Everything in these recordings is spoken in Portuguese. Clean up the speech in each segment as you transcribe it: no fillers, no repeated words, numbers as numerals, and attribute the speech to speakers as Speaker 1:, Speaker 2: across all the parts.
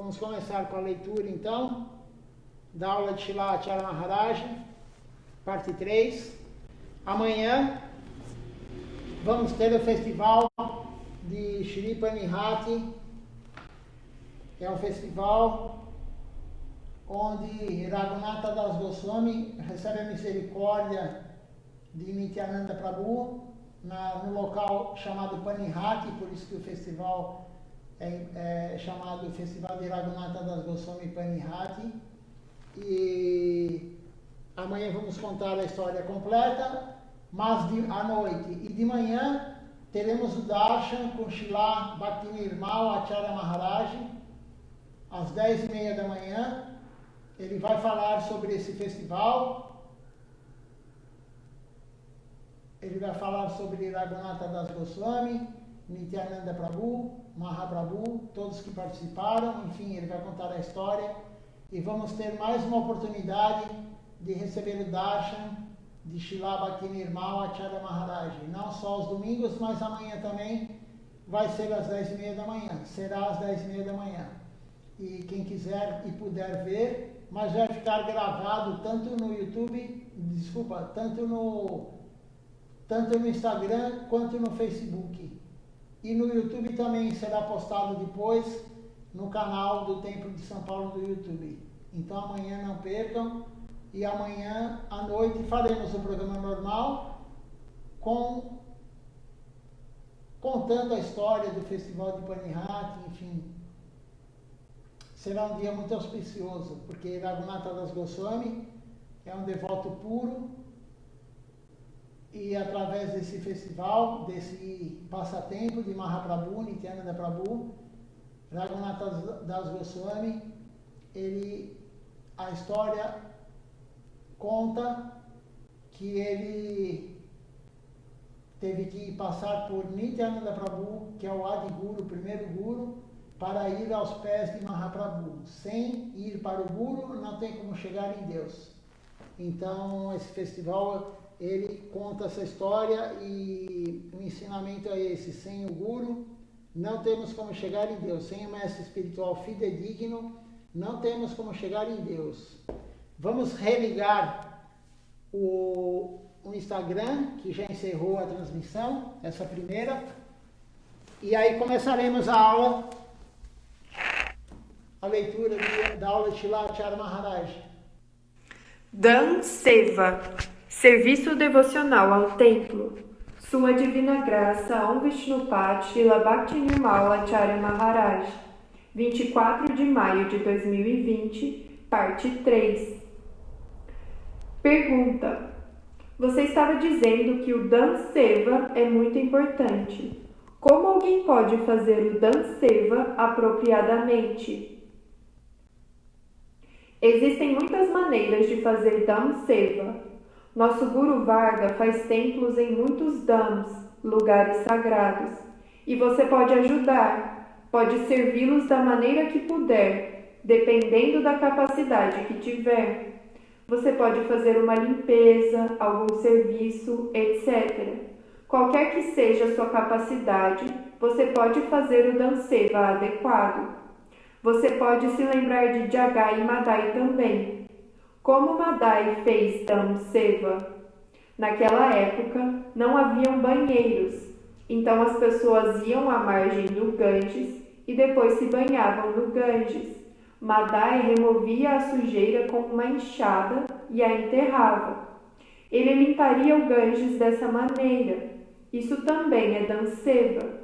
Speaker 1: Vamos começar com a leitura, então, da aula de Srila Acharya Maharaj, parte 3. Amanhã vamos ter o festival de Shri Panihati, que é um festival onde Raghunatha Das Goswami recebe a misericórdia de Nityananda Prabhu no local chamado Panihati, por isso que o festival é chamado Festival de Raghunatha Das Goswami Panihati. E amanhã vamos contar a história completa, mas à noite e de manhã teremos o Darshan com Srila Bhaktinirmal Acharya Maharaj, às 10h30 da manhã. Ele vai falar sobre esse festival. Ele vai falar sobre Raghunatha Das Goswami, Nityananda Prabhu, Mahaprabhu, todos que participaram. Enfim, ele vai contar a história. E vamos ter mais uma oportunidade de receber o Darshan de Srila Bhaktinirmal Acharya Maharaj. Não só aos domingos, mas amanhã também vai ser às 10h30 da manhã. Será às 10h30 da manhã. E quem quiser e puder ver, mas vai ficar gravado tanto no YouTube, tanto no Instagram quanto no Facebook. E no YouTube também será postado depois no canal do Templo de São Paulo do YouTube. Então amanhã não percam. E amanhã à noite faremos o programa normal contando a história do Festival de Panihati, enfim. Será um dia muito auspicioso, porque Raghunatha Das Goswami é um devoto puro e através desse festival, desse passatempo de Mahaprabhu, Nityananda Prabhu, Raghunatha Das Goswami, a história conta que ele teve que passar por Nityananda Prabhu, que é o Adi Guru, o primeiro Guru, para ir aos pés de Mahaprabhu. Sem ir para o Guru, não tem como chegar em Deus. Então, esse festival, ele conta essa história e o ensinamento é esse: sem o Guru, não temos como chegar em Deus. Sem o mestre espiritual fidedigno, não temos como chegar em Deus. Vamos religar o Instagram, que já encerrou a transmissão, essa primeira. E aí começaremos a leitura da aula de Srila Acharya Maharaj.
Speaker 2: Dan Seva, serviço devocional ao templo. Sua Divina Graça Om Vishnupat Srila Bhaktinirmal Acharya Maharaj, 24 de maio de 2020, parte 3. Pergunta: você estava dizendo que o Dan Seva é muito importante. Como alguém pode fazer o Dan Seva apropriadamente? Existem muitas maneiras de fazer Dan Seva. Nosso Guru Varga faz templos em muitos dhams, lugares sagrados, e você pode ajudar, pode servi-los da maneira que puder, dependendo da capacidade que tiver. Você pode fazer uma limpeza, algum serviço, etc. Qualquer que seja a sua capacidade, você pode fazer o Dan Seva adequado. Você pode se lembrar de Jagai e Madai também. Como Madai fez Dan Seva? Naquela época, não haviam banheiros, então as pessoas iam à margem do Ganges e depois se banhavam no Ganges. Madai removia a sujeira com uma enxada e a enterrava. Ele limparia o Ganges dessa maneira. Isso também é Dan Seva.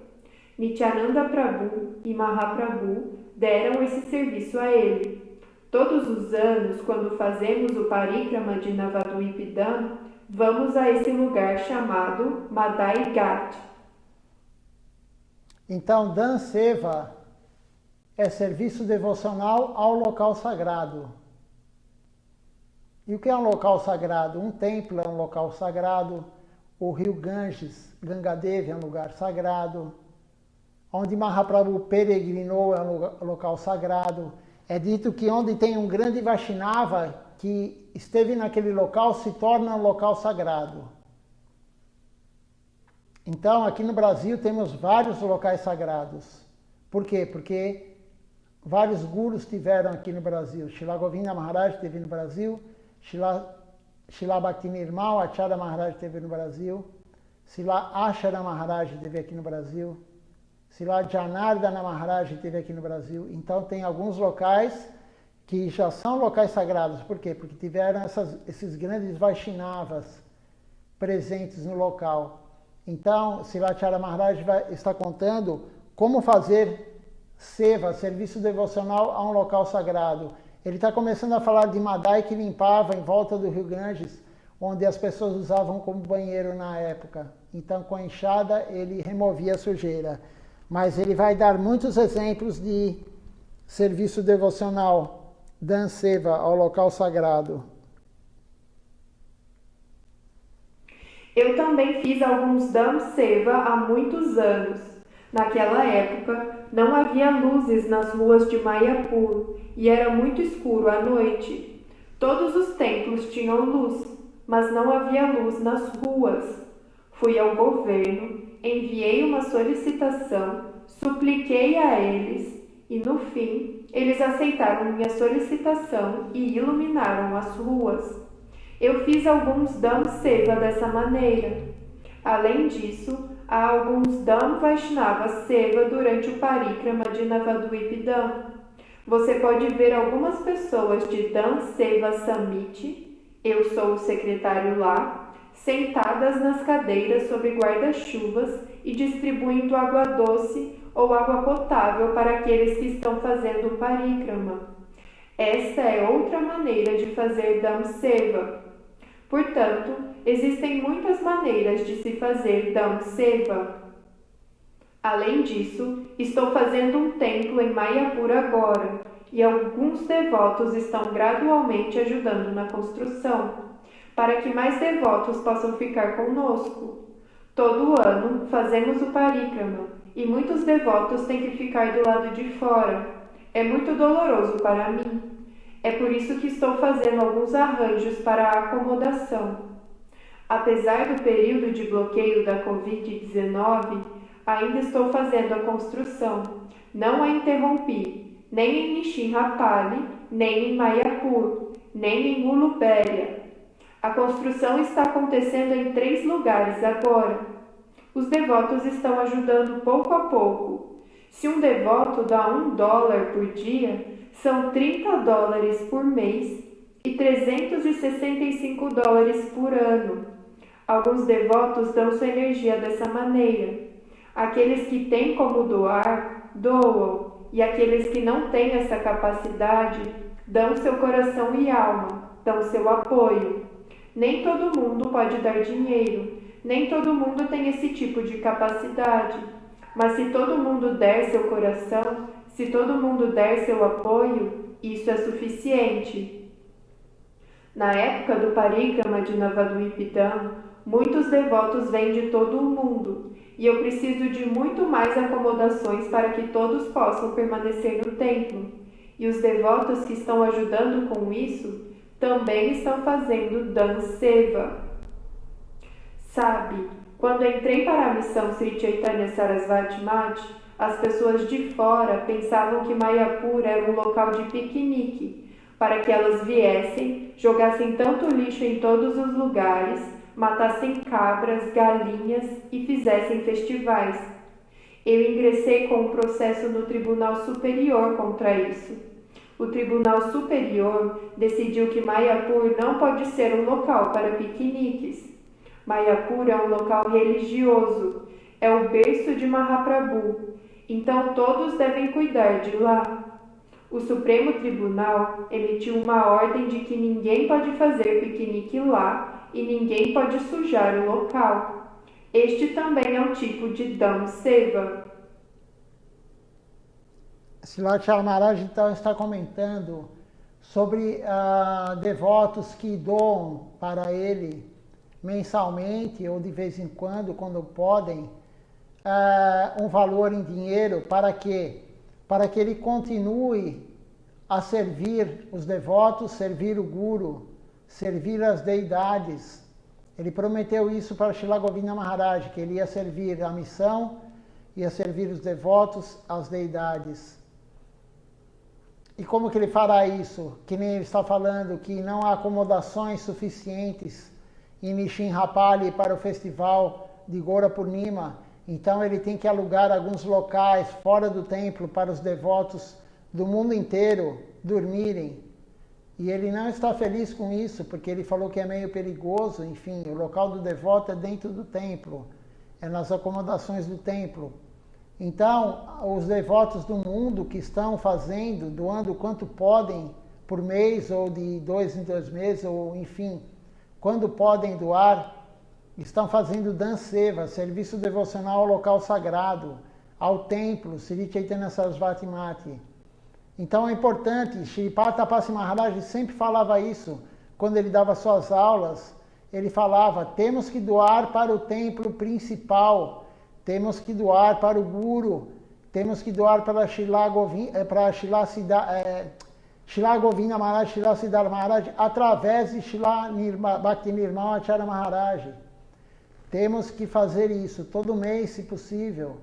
Speaker 2: Nityananda Prabhu e Mahaprabhu deram esse serviço a ele. Todos os anos, quando fazemos o Parikrama de Navadvipidam, vamos a esse lugar chamado Madai Ghat.
Speaker 1: Então, Dan Seva é serviço devocional ao local sagrado. E o que é um local sagrado? Um templo é um local sagrado, o rio Ganges, Gangadevi, é um lugar sagrado, onde Mahaprabhu peregrinou é um local sagrado. É dito que onde tem um grande Vaishnava que esteve naquele local se torna um local sagrado. Então, aqui no Brasil temos vários locais sagrados. Por quê? Porque vários gurus tiveram aqui no Brasil. Srila Govinda Maharaj teve no Brasil, Srila Bhaktinirmal Acharya Maharaj teve no Brasil, Srila Ashara Maharaj teve aqui no Brasil, Srila Janardana Maharaj teve aqui no Brasil. Então tem alguns locais que já são locais sagrados. Por quê? Porque tiveram esses grandes Vaishnavas presentes no local. Então, Srila Acharya Maharaj está contando como fazer seva, serviço devocional a um local sagrado. Ele está começando a falar de Madai que limpava em volta do Rio Ganges, onde as pessoas usavam como banheiro na época. Então, com a enxada, ele removia a sujeira. Mas ele vai dar muitos exemplos de serviço devocional, dan seva, ao local sagrado.
Speaker 2: Eu também fiz alguns Dham Seva há muitos anos. Naquela época, não havia luzes nas ruas de Mayapur e era muito escuro à noite. Todos os templos tinham luz, mas não havia luz nas ruas. Fui ao governo, enviei uma solicitação, supliquei a eles e, no fim, eles aceitaram minha solicitação e iluminaram as ruas. Eu fiz alguns Dham Seva dessa maneira. Além disso, há alguns Dham Vaishnava Seva durante o Parikrama de Navadvip Dham. Você pode ver algumas pessoas de Dham Seva Samiti, eu sou o secretário lá, sentadas nas cadeiras sob guarda-chuvas e distribuindo água doce ou água potável para aqueles que estão fazendo o Parikrama. Esta é outra maneira de fazer Dham Seva. Portanto, existem muitas maneiras de se fazer Dham Seva. Além disso, estou fazendo um templo em Mayapur agora, e alguns devotos estão gradualmente ajudando na construção, para que mais devotos possam ficar conosco. Todo ano fazemos o Parikrama, e muitos devotos têm que ficar do lado de fora. É muito doloroso para mim. É por isso que estou fazendo alguns arranjos para a acomodação. Apesar do período de bloqueio da Covid-19, ainda estou fazendo a construção. Não a interrompi, nem em Nishinrapali, nem em Mayapur, nem em Ulubéria. A construção está acontecendo em 3 lugares agora. Os devotos estão ajudando pouco a pouco. Se um devoto dá $1 por dia, são $30 por mês e $365 por ano. Alguns devotos dão sua energia dessa maneira. Aqueles que têm como doar, doam, e aqueles que não têm essa capacidade, dão seu coração e alma, dão seu apoio. Nem todo mundo pode dar dinheiro, nem todo mundo tem esse tipo de capacidade. Mas se todo mundo der seu coração, se todo mundo der seu apoio, isso é suficiente. Na época do Parikrama de Navadvip Dham, muitos devotos vêm de todo o mundo, e eu preciso de muito mais acomodações para que todos possam permanecer no templo. E os devotos que estão ajudando com isso também estão fazendo Dham Seva. Sabe, quando entrei para a missão Sri Chaitanya Sarasvati Mati, as pessoas de fora pensavam que Mayapur era um local de piquenique, para que elas viessem, jogassem tanto lixo em todos os lugares, matassem cabras, galinhas e fizessem festivais. Eu ingressei com um processo no Tribunal Superior contra isso. O Tribunal Superior decidiu que Mayapur não pode ser um local para piqueniques. Mayapur é um local religioso, é o berço de Mahaprabhu, então todos devem cuidar de lá. O Supremo Tribunal emitiu uma ordem de que ninguém pode fazer piquenique lá e ninguém pode sujar o local. Este também é um tipo de Dham Seva.
Speaker 1: Srila Acharya Maharaj então está comentando sobre devotos que doam para ele mensalmente ou de vez em quando podem, um valor em dinheiro para que ele continue a servir os devotos, servir o Guru, servir as deidades. Ele prometeu isso para Srila Govinda Maharaj, que ele ia servir a missão, ia servir os devotos, as deidades. E como que ele fará isso? Que nem ele está falando que não há acomodações suficientes em Nishinrapali para o festival de Gora Purnima. Então ele tem que alugar alguns locais fora do templo para os devotos do mundo inteiro dormirem. E ele não está feliz com isso, porque ele falou que é meio perigoso. Enfim, o local do devoto é dentro do templo, é nas acomodações do templo. Então, os devotos do mundo que estão fazendo, doando quanto podem por mês, ou de 2 em 2 meses, ou enfim, quando podem doar, estão fazendo danseva, serviço devocional ao local sagrado, ao templo, Sri Chaitanya Sarasvati Mati. Então é importante, Shripata Tapasi Maharaj sempre falava isso, quando ele dava suas aulas, ele falava, temos que doar para o templo principal, temos que doar para o Guru, temos que doar para Srila Govinda Maharaj, Srila Siddhar Maharaj, através de Srila Bhakti Nirmal Acharya Maharaj. Temos que fazer isso todo mês, se possível.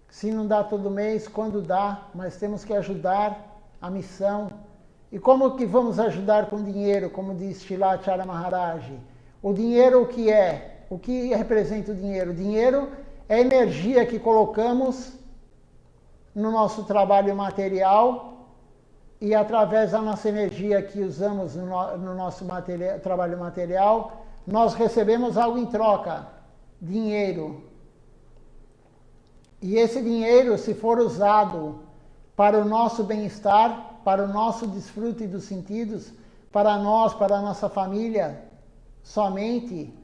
Speaker 1: Se não dá todo mês, quando dá, mas temos que ajudar a missão. E como que vamos ajudar com dinheiro, como diz Srila Acharya Maharaj? O dinheiro o que é? O que representa o dinheiro? O dinheiro é a energia que colocamos no nosso trabalho material e através da nossa energia que usamos no nosso trabalho material, nós recebemos algo em troca, dinheiro. E esse dinheiro, se for usado para o nosso bem-estar, para o nosso desfrute dos sentidos, para nós, para a nossa família, somente,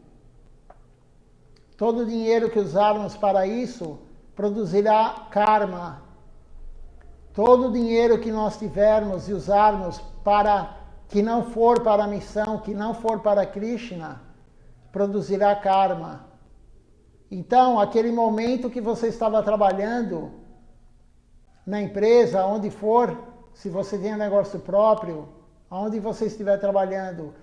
Speaker 1: todo o dinheiro que usarmos para isso produzirá karma. Todo o dinheiro que nós tivermos e usarmos para que não for para a missão, que não for para Krishna, produzirá karma. Então, aquele momento que você estava trabalhando na empresa, onde for, se você tem um negócio próprio, onde você estiver trabalhando,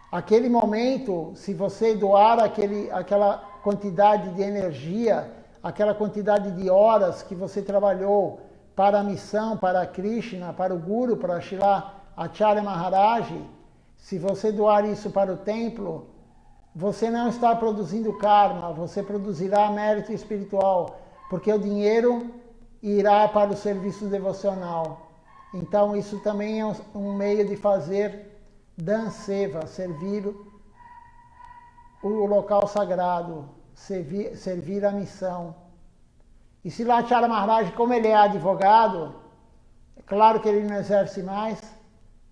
Speaker 1: aquele momento, se você doar aquela quantidade de energia, aquela quantidade de horas que você trabalhou para a missão, para Krishna, para o Guru, para Srila Acharya Maharaj, se você doar isso para o templo, você não está produzindo karma, você produzirá mérito espiritual, porque o dinheiro irá para o serviço devocional. Então isso também é um meio de fazer danseva, servir o local sagrado, servir a missão. E Srila Acharya Maharaj, como ele é advogado, é claro que ele não exerce mais,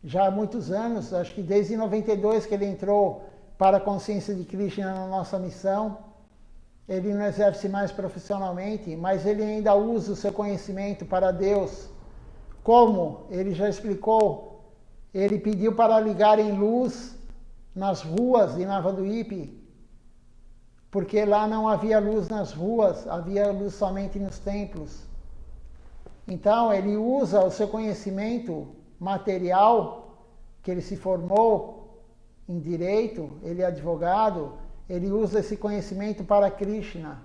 Speaker 1: já há muitos anos, acho que desde 92 que ele entrou para a consciência de Krishna na nossa missão, ele não exerce mais profissionalmente, mas ele ainda usa o seu conhecimento para Deus. Como? Ele já explicou, ele pediu para ligarem luz nas ruas de Navadvipa, porque lá não havia luz nas ruas, havia luz somente nos templos. Então ele usa o seu conhecimento material, que ele se formou em direito, ele é advogado, ele usa esse conhecimento para Krishna,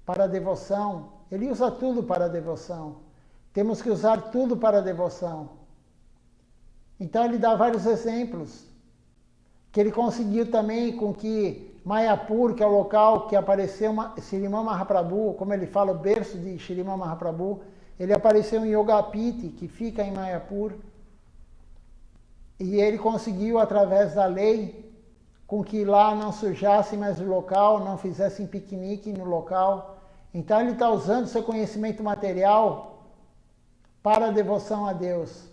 Speaker 1: para a devoção. Ele usa tudo para a devoção. Temos que usar tudo para a devoção. Então ele dá vários exemplos, que ele conseguiu também com que Mayapur, que é o local que apareceu Sriman Mahaprabhu, como ele fala, o berço de Sriman Mahaprabhu, ele apareceu em Yogapiti, que fica em Mayapur. E ele conseguiu, através da lei, com que lá não sujasse mais o local, não fizessem piquenique no local. Então ele está usando seu conhecimento material para a devoção a Deus.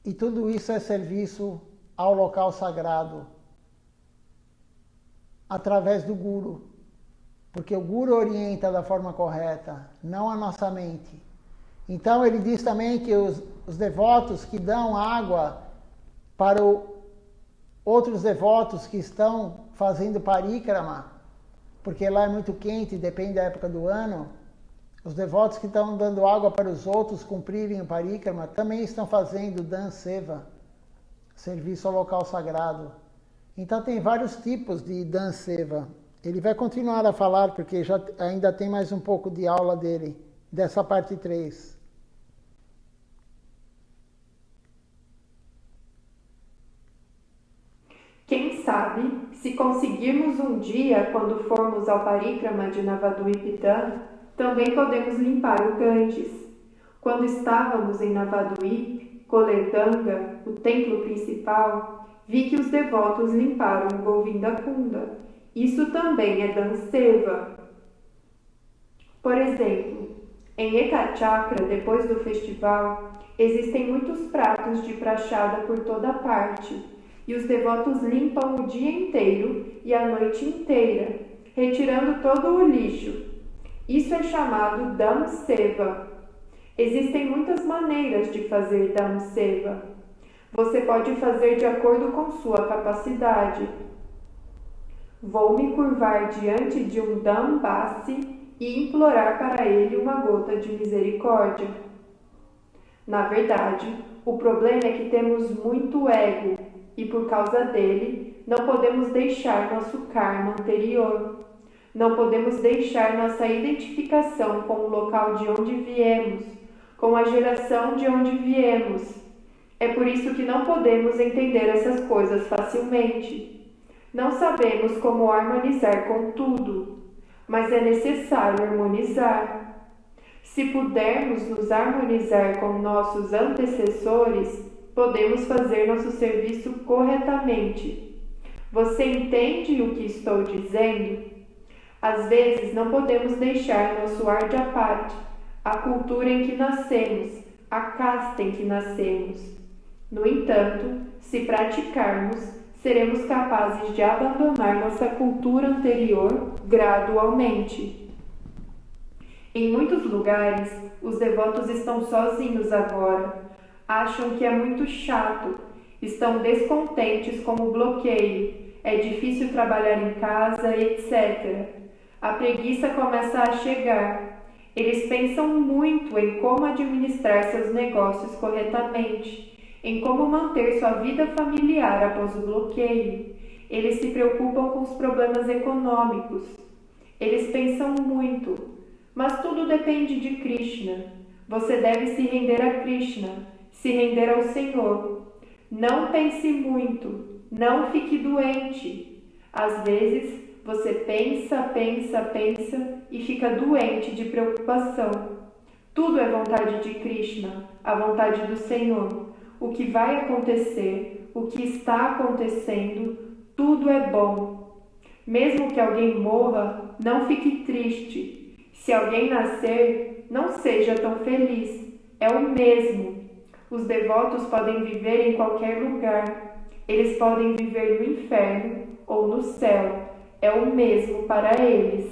Speaker 1: E tudo isso é serviço ao local sagrado, através do Guru. Porque o Guru orienta da forma correta, não a nossa mente. Então ele diz também que os devotos que dão água para outros devotos que estão fazendo parikrama, porque lá é muito quente, depende da época do ano, os devotos que estão dando água para os outros cumprirem o parikrama também estão fazendo danseva, serviço ao local sagrado. Então tem vários tipos de danseva. Ele vai continuar a falar, porque ainda tem mais um pouco de aula dele, dessa parte 3.
Speaker 2: sabe, se conseguirmos um dia, quando formos ao Parikrama de Navaduipidam, também podemos limpar o Ganges. Quando estávamos em Navaduip, Koledanga, o templo principal, vi que os devotos limparam o Govinda Kunda. Isso também é Danseva. Por exemplo, em Ekachakra, depois do festival, existem muitos pratos de prachada por toda parte, e os devotos limpam o dia inteiro e a noite inteira, retirando todo o lixo. Isso é chamado Damseva. Existem muitas maneiras de fazer Damseva. Você pode fazer de acordo com sua capacidade. Vou me curvar diante de um Dambasi e implorar para ele uma gota de misericórdia. Na verdade, o problema é que temos muito ego e, por causa dele, não podemos deixar nosso karma anterior. Não podemos deixar nossa identificação com o local de onde viemos, com a geração de onde viemos. É por isso que não podemos entender essas coisas facilmente. Não sabemos como harmonizar com tudo, mas é necessário harmonizar. Se pudermos nos harmonizar com nossos antecessores, podemos fazer nosso serviço corretamente. Você entende o que estou dizendo? Às vezes não podemos deixar nosso Arjapati, a cultura em que nascemos, a casta em que nascemos. No entanto, se praticarmos, seremos capazes de abandonar nossa cultura anterior gradualmente. Em muitos lugares, os devotos estão sozinhos agora. Acham que é muito chato, estão descontentes com o bloqueio, é difícil trabalhar em casa, etc. A preguiça começa a chegar. Eles pensam muito em como administrar seus negócios corretamente, em como manter sua vida familiar após o bloqueio. Eles se preocupam com os problemas econômicos. Eles pensam muito, mas tudo depende de Krishna. Você deve se render a Krishna, se render ao Senhor. Não pense muito, não fique doente. Às vezes, você pensa e fica doente de preocupação. Tudo é vontade de Krishna, a vontade do Senhor. O que vai acontecer, o que está acontecendo, tudo é bom. Mesmo que alguém morra, não fique triste. Se alguém nascer, não seja tão feliz. É o mesmo. Os devotos podem viver em qualquer lugar. Eles podem viver no inferno ou no céu. É o mesmo para eles.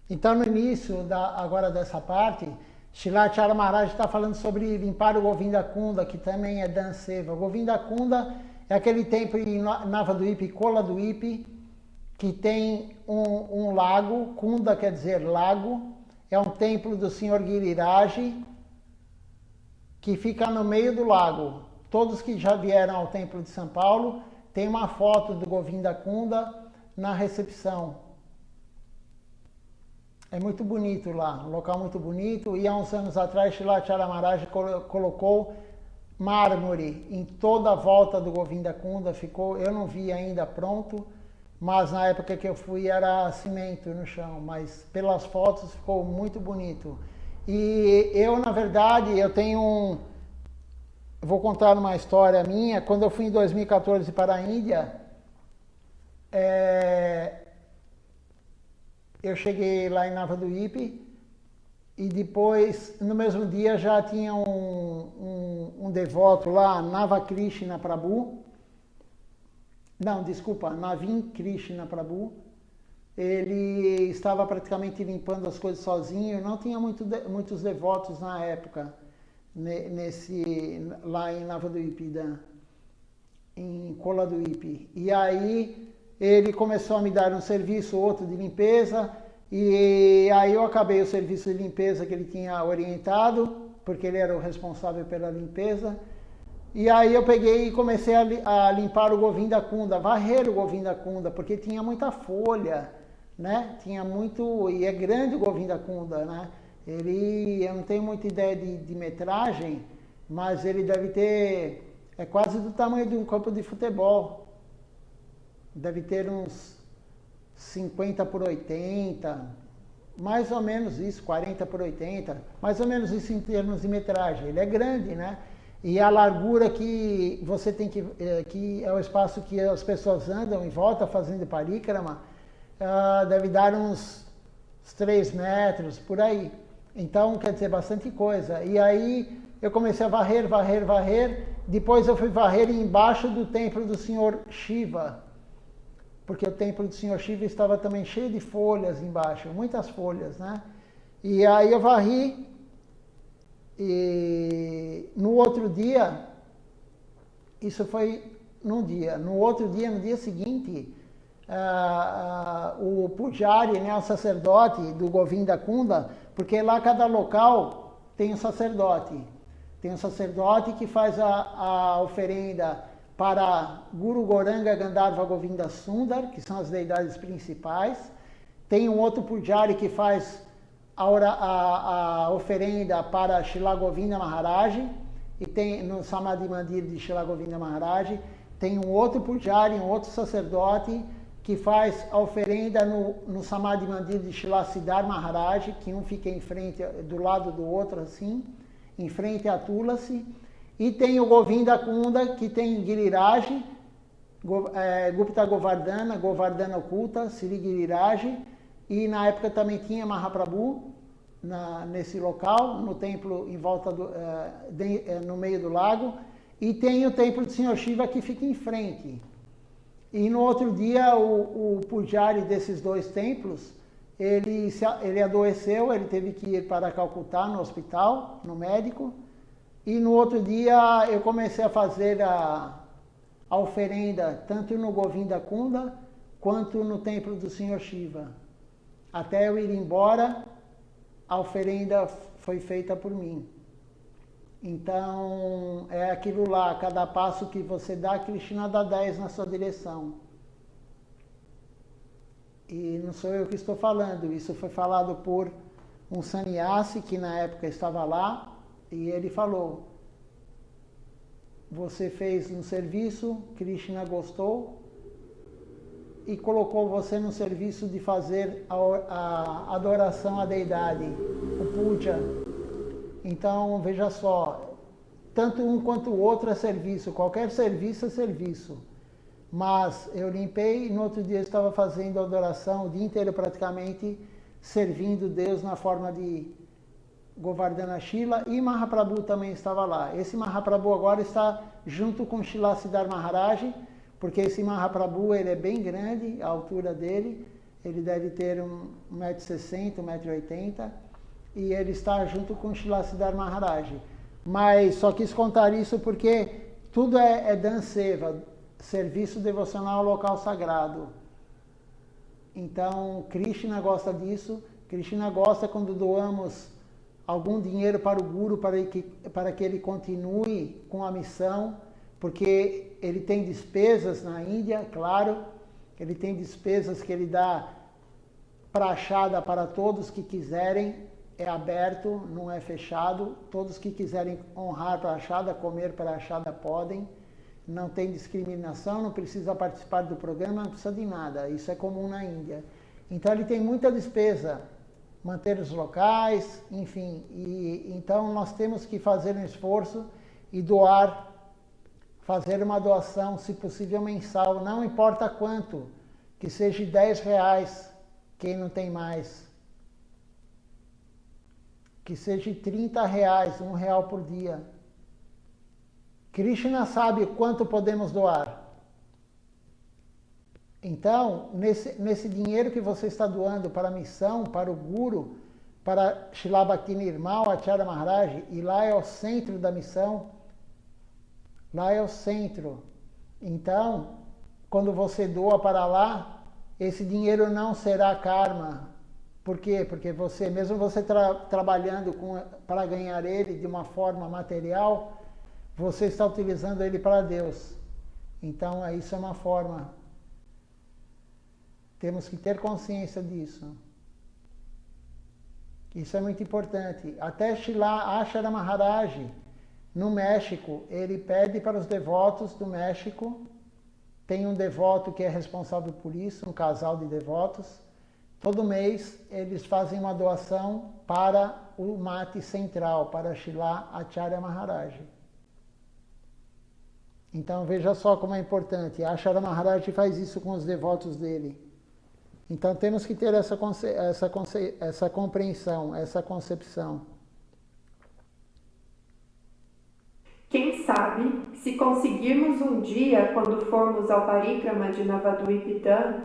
Speaker 1: Então, no início agora dessa parte, Shilacharya Maharaj está falando sobre limpar o Govinda Kunda, que também é Danseva. O Govinda Kunda é aquele templo em Navaduip, Koladwip, que tem um lago. Kunda quer dizer lago. É um templo do Senhor Giriraj, que fica no meio do lago. Todos que já vieram ao templo de São Paulo tem uma foto do Govinda Kunda na recepção. É muito bonito lá, um local muito bonito. E há uns anos atrás, Shilacharya Maharaj colocou mármore em toda a volta do Govinda Kunda. Ficou, eu não vi ainda pronto, mas na época que eu fui era cimento no chão. Mas pelas fotos ficou muito bonito. E eu, na verdade, eu tenho vou contar uma história minha. Quando eu fui em 2014 para a Índia, eu cheguei lá em Navaduip e depois, no mesmo dia, já tinha um devoto lá, Navakrishna Prabhu. Não, desculpa, Navin Krishna Prabhu. Ele estava praticamente limpando as coisas sozinho, não tinha muitos devotos na época, lá em Navaduip, em Koladwip. E aí ele começou a me dar um serviço, outro de limpeza, e aí eu acabei o serviço de limpeza que ele tinha orientado, porque ele era o responsável pela limpeza. E aí eu peguei e comecei a limpar o Govinda Kunda, varrer o Govinda Kunda, porque tinha muita folha, né? Tinha muito, e é grande o Govinda Kunda, né? Eu não tenho muita ideia de metragem, mas ele deve ter, é quase do tamanho de um campo de futebol. deve ter uns 50 por 80, mais ou menos isso, 40 por 80, mais ou menos isso em termos de metragem. Ele é grande, né? E a largura que você tem que é o espaço que as pessoas andam em volta fazendo parikrama, deve dar uns 3 metros, por aí. Então, quer dizer, bastante coisa. E aí eu comecei a varrer, depois eu fui varrer embaixo do templo do Senhor Shiva, porque o templo do Senhor Shiva estava também cheio de folhas embaixo, muitas folhas, né? E aí eu varri, e no outro dia, isso foi num dia, no outro dia, no dia seguinte, o pujari, né, o sacerdote do Govinda Kunda, porque lá cada local tem um sacerdote. Tem um sacerdote que faz a oferenda para Guru Goranga Gandharva Govinda Sundar, que são as deidades principais. Tem um outro pujari que faz a oferenda para Shila Govinda Maharaj, e tem no Samadhi Mandir de Shila Govinda Maharaj. Tem um outro pujari, um outro sacerdote, que faz a oferenda no Samadhi Mandir de Shila Siddhar Maharaj, que um fica em frente, do lado do outro, assim, em frente a Tulasi. E tem o Govinda Kunda, que tem Giriraj, Gupta Govardhana, Govardhana Oculta, Sri Giriraj, e na época também tinha Mahaprabhu nesse local, no templo em volta no meio do lago, e tem o templo do Senhor Shiva que fica em frente. E no outro dia o pujari desses dois templos, ele adoeceu, ele teve que ir para Calcutá, no hospital, no médico. E no outro dia eu comecei a fazer a oferenda, tanto no Govinda Kunda, quanto no templo do Senhor Shiva. Até eu ir embora, a oferenda foi feita por mim. Então, é aquilo lá, cada passo que você dá, Krishna dá 10 na sua direção. E não sou eu que estou falando, isso foi falado por um sannyasi que na época estava lá, e ele falou: você fez um serviço, Krishna gostou, e colocou você no serviço de fazer a adoração à deidade, o puja. Então, veja só, tanto um quanto o outro é serviço, qualquer serviço é serviço. Mas eu limpei e no outro dia eu estava fazendo a adoração o dia inteiro praticamente, servindo Deus na forma de Govardhana Shila, e Mahaprabhu também estava lá. Esse Mahaprabhu agora está junto com Shila Siddhar Maharaj, porque esse Mahaprabhu ele é bem grande, a altura dele, ele deve ter 1,60 m, 1,80 m, e ele está junto com Shila Siddhar Maharaj. Mas só quis contar isso porque tudo é danseva, serviço devocional ao local sagrado. Então, Krishna gosta disso. Krishna gosta quando doamos algum dinheiro para o Guru para que ele continue com a missão, porque ele tem despesas na Índia, claro, ele tem despesas que ele dá prachada para todos que quiserem, é aberto, não é fechado, todos que quiserem honrar prachada, comer prachada podem, não tem discriminação, não precisa participar do programa, não precisa de nada, isso é comum na Índia. Então ele tem muita despesa, manter os locais, enfim, e então nós temos que fazer um esforço e doar, fazer uma doação, se possível mensal, não importa quanto, que seja R$10, quem não tem mais, que seja R$30, R$1 por dia. Krishna sabe quanto podemos doar. Então, nesse dinheiro que você está doando para a missão, para o Guru, para Srila Bhakti Nirmal Acharya Maharaj, e lá é o centro da missão, lá é o centro. Então, quando você doa para lá, esse dinheiro não será karma. Por quê? Porque você, mesmo você trabalhando para ganhar ele de uma forma material, você está utilizando ele para Deus. Então, isso é uma forma. Temos que ter consciência disso. Isso é muito importante. Até Srila Acharya Maharaj, no México, ele pede para os devotos do México tem um devoto que é responsável por isso, um casal de devotos. Todo mês eles fazem uma doação para o mate central, para Srila Acharya Maharaj. Então veja só como é importante. A Acharya Maharaj faz isso com os devotos dele. Então temos que ter essa compreensão, essa concepção.
Speaker 2: Quem sabe, se conseguirmos um dia, quando formos ao Parikrama de Navadvipan,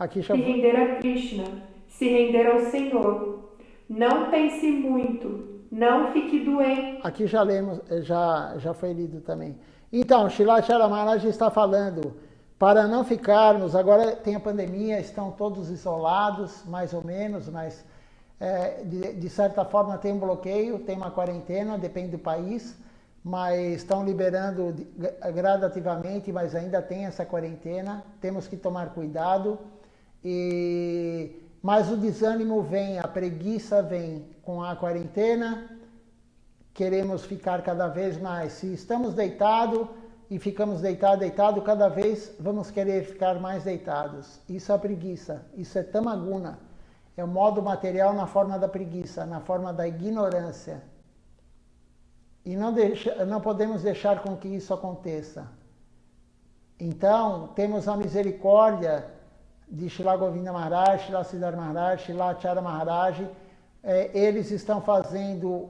Speaker 2: se render a Krishna, se render ao Senhor. Não pense muito, não fique doente.
Speaker 1: Aqui já lemos, já foi lido também. Então, Srila Acharya Maharaj está falando, para não ficarmos, agora tem a pandemia, estão todos isolados, mais ou menos, mas de certa forma tem um bloqueio, tem uma quarentena, depende do país, mas estão liberando gradativamente, mas ainda tem essa quarentena, temos que tomar cuidado. Mas o desânimo vem, a preguiça vem com a quarentena, queremos ficar cada vez mais. Se estamos deitados e ficamos deitado, cada vez vamos querer ficar mais deitados. Isso é a preguiça, isso é tamaguna, é o modo material na forma da preguiça, na forma da ignorância. E não podemos deixar com que isso aconteça. Então, temos a misericórdia de Srila Govinda Maharaj, Srila Siddhar Maharaj, Srila Acharya Maharaj. Eles estão fazendo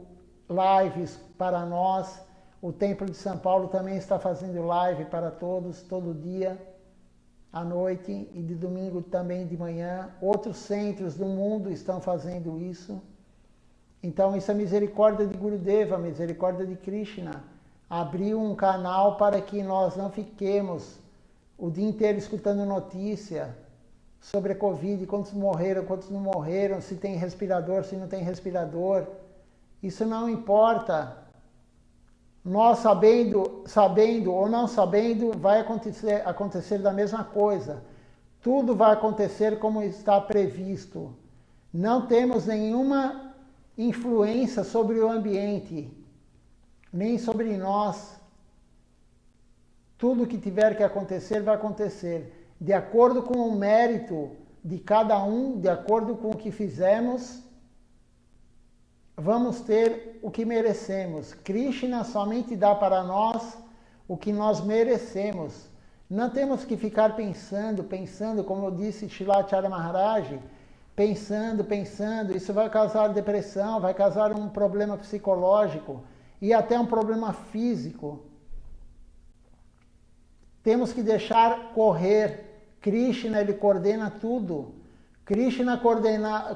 Speaker 1: lives para nós. O Templo de São Paulo também está fazendo live para todos, todo dia, à noite e de domingo também de manhã. Outros centros do mundo estão fazendo isso. Então, isso é misericórdia de Gurudeva, misericórdia de Krishna. Abriu um canal para que nós não fiquemos o dia inteiro escutando notícia sobre a Covid, quantos morreram, quantos não morreram, se tem respirador, se não tem respirador. Isso não importa. Nós sabendo ou não sabendo, vai acontecer da mesma coisa. Tudo vai acontecer como está previsto. Não temos nenhuma influência sobre o ambiente, nem sobre nós. Tudo que tiver que acontecer, vai acontecer. De acordo com o mérito de cada um, de acordo com o que fizemos, vamos ter o que merecemos. Krishna somente dá para nós o que nós merecemos. Não temos que ficar pensando, como eu disse Srila Acharya Maharaj, pensando, isso vai causar depressão, vai causar um problema psicológico e até um problema físico. Temos que deixar correr. Krishna, ele coordena tudo. Krishna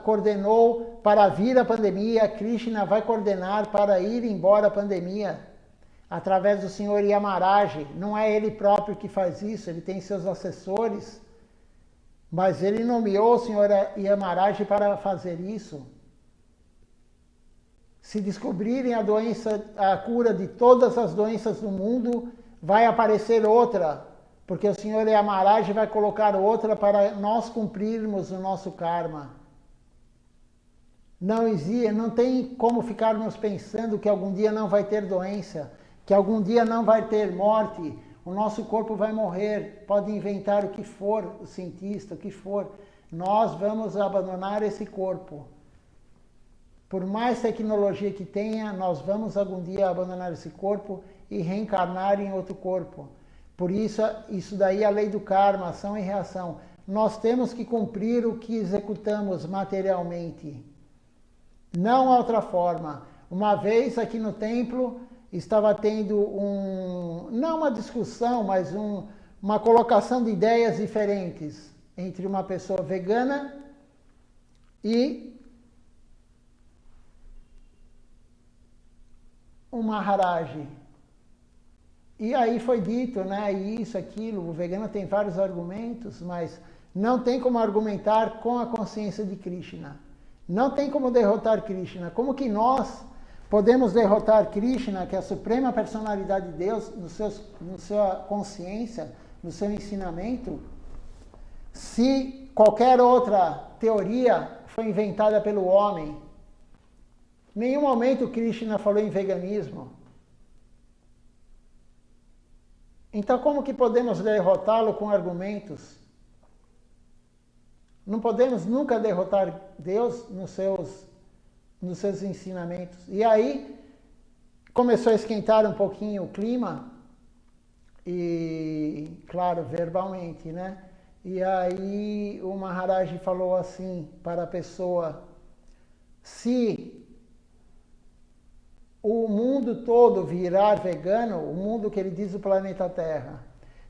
Speaker 1: coordenou para vir a pandemia, Krishna vai coordenar para ir embora a pandemia, através do Senhor Yamaraj. Não é ele próprio que faz isso, ele tem seus assessores, mas ele nomeou o Senhor Yamaraj para fazer isso. Se descobrirem a cura de todas as doenças do mundo, vai aparecer outra, porque o Senhor Yamaraj vai colocar outra para nós cumprirmos o nosso karma. Não tem como ficarmos pensando que algum dia não vai ter doença, que algum dia não vai ter morte, o nosso corpo vai morrer, pode inventar o que for, o cientista, o que for. Nós vamos abandonar esse corpo. Por mais tecnologia que tenha, nós vamos algum dia abandonar esse corpo e reencarnar em outro corpo. Por isso, isso daí é a lei do karma, ação e reação. Nós temos que cumprir o que executamos materialmente. Não há outra forma. Uma vez aqui no templo, estava tendo não uma discussão, mas uma colocação de ideias diferentes entre uma pessoa vegana e um Maharaj. E aí foi dito, né, isso, aquilo, o vegano tem vários argumentos, mas não tem como argumentar com a consciência de Krishna. Não tem como derrotar Krishna. Como que nós podemos derrotar Krishna, que é a suprema personalidade de Deus, na sua consciência, no seu ensinamento, se qualquer outra teoria foi inventada pelo homem? Em nenhum momento Krishna falou em veganismo. Então, como que podemos derrotá-lo com argumentos? Não podemos nunca derrotar Deus nos seus ensinamentos. E aí, começou a esquentar um pouquinho o clima, e, claro, verbalmente, né? E aí o Maharaj falou assim para a pessoa: se o mundo todo virar vegano, o mundo que ele diz o planeta Terra,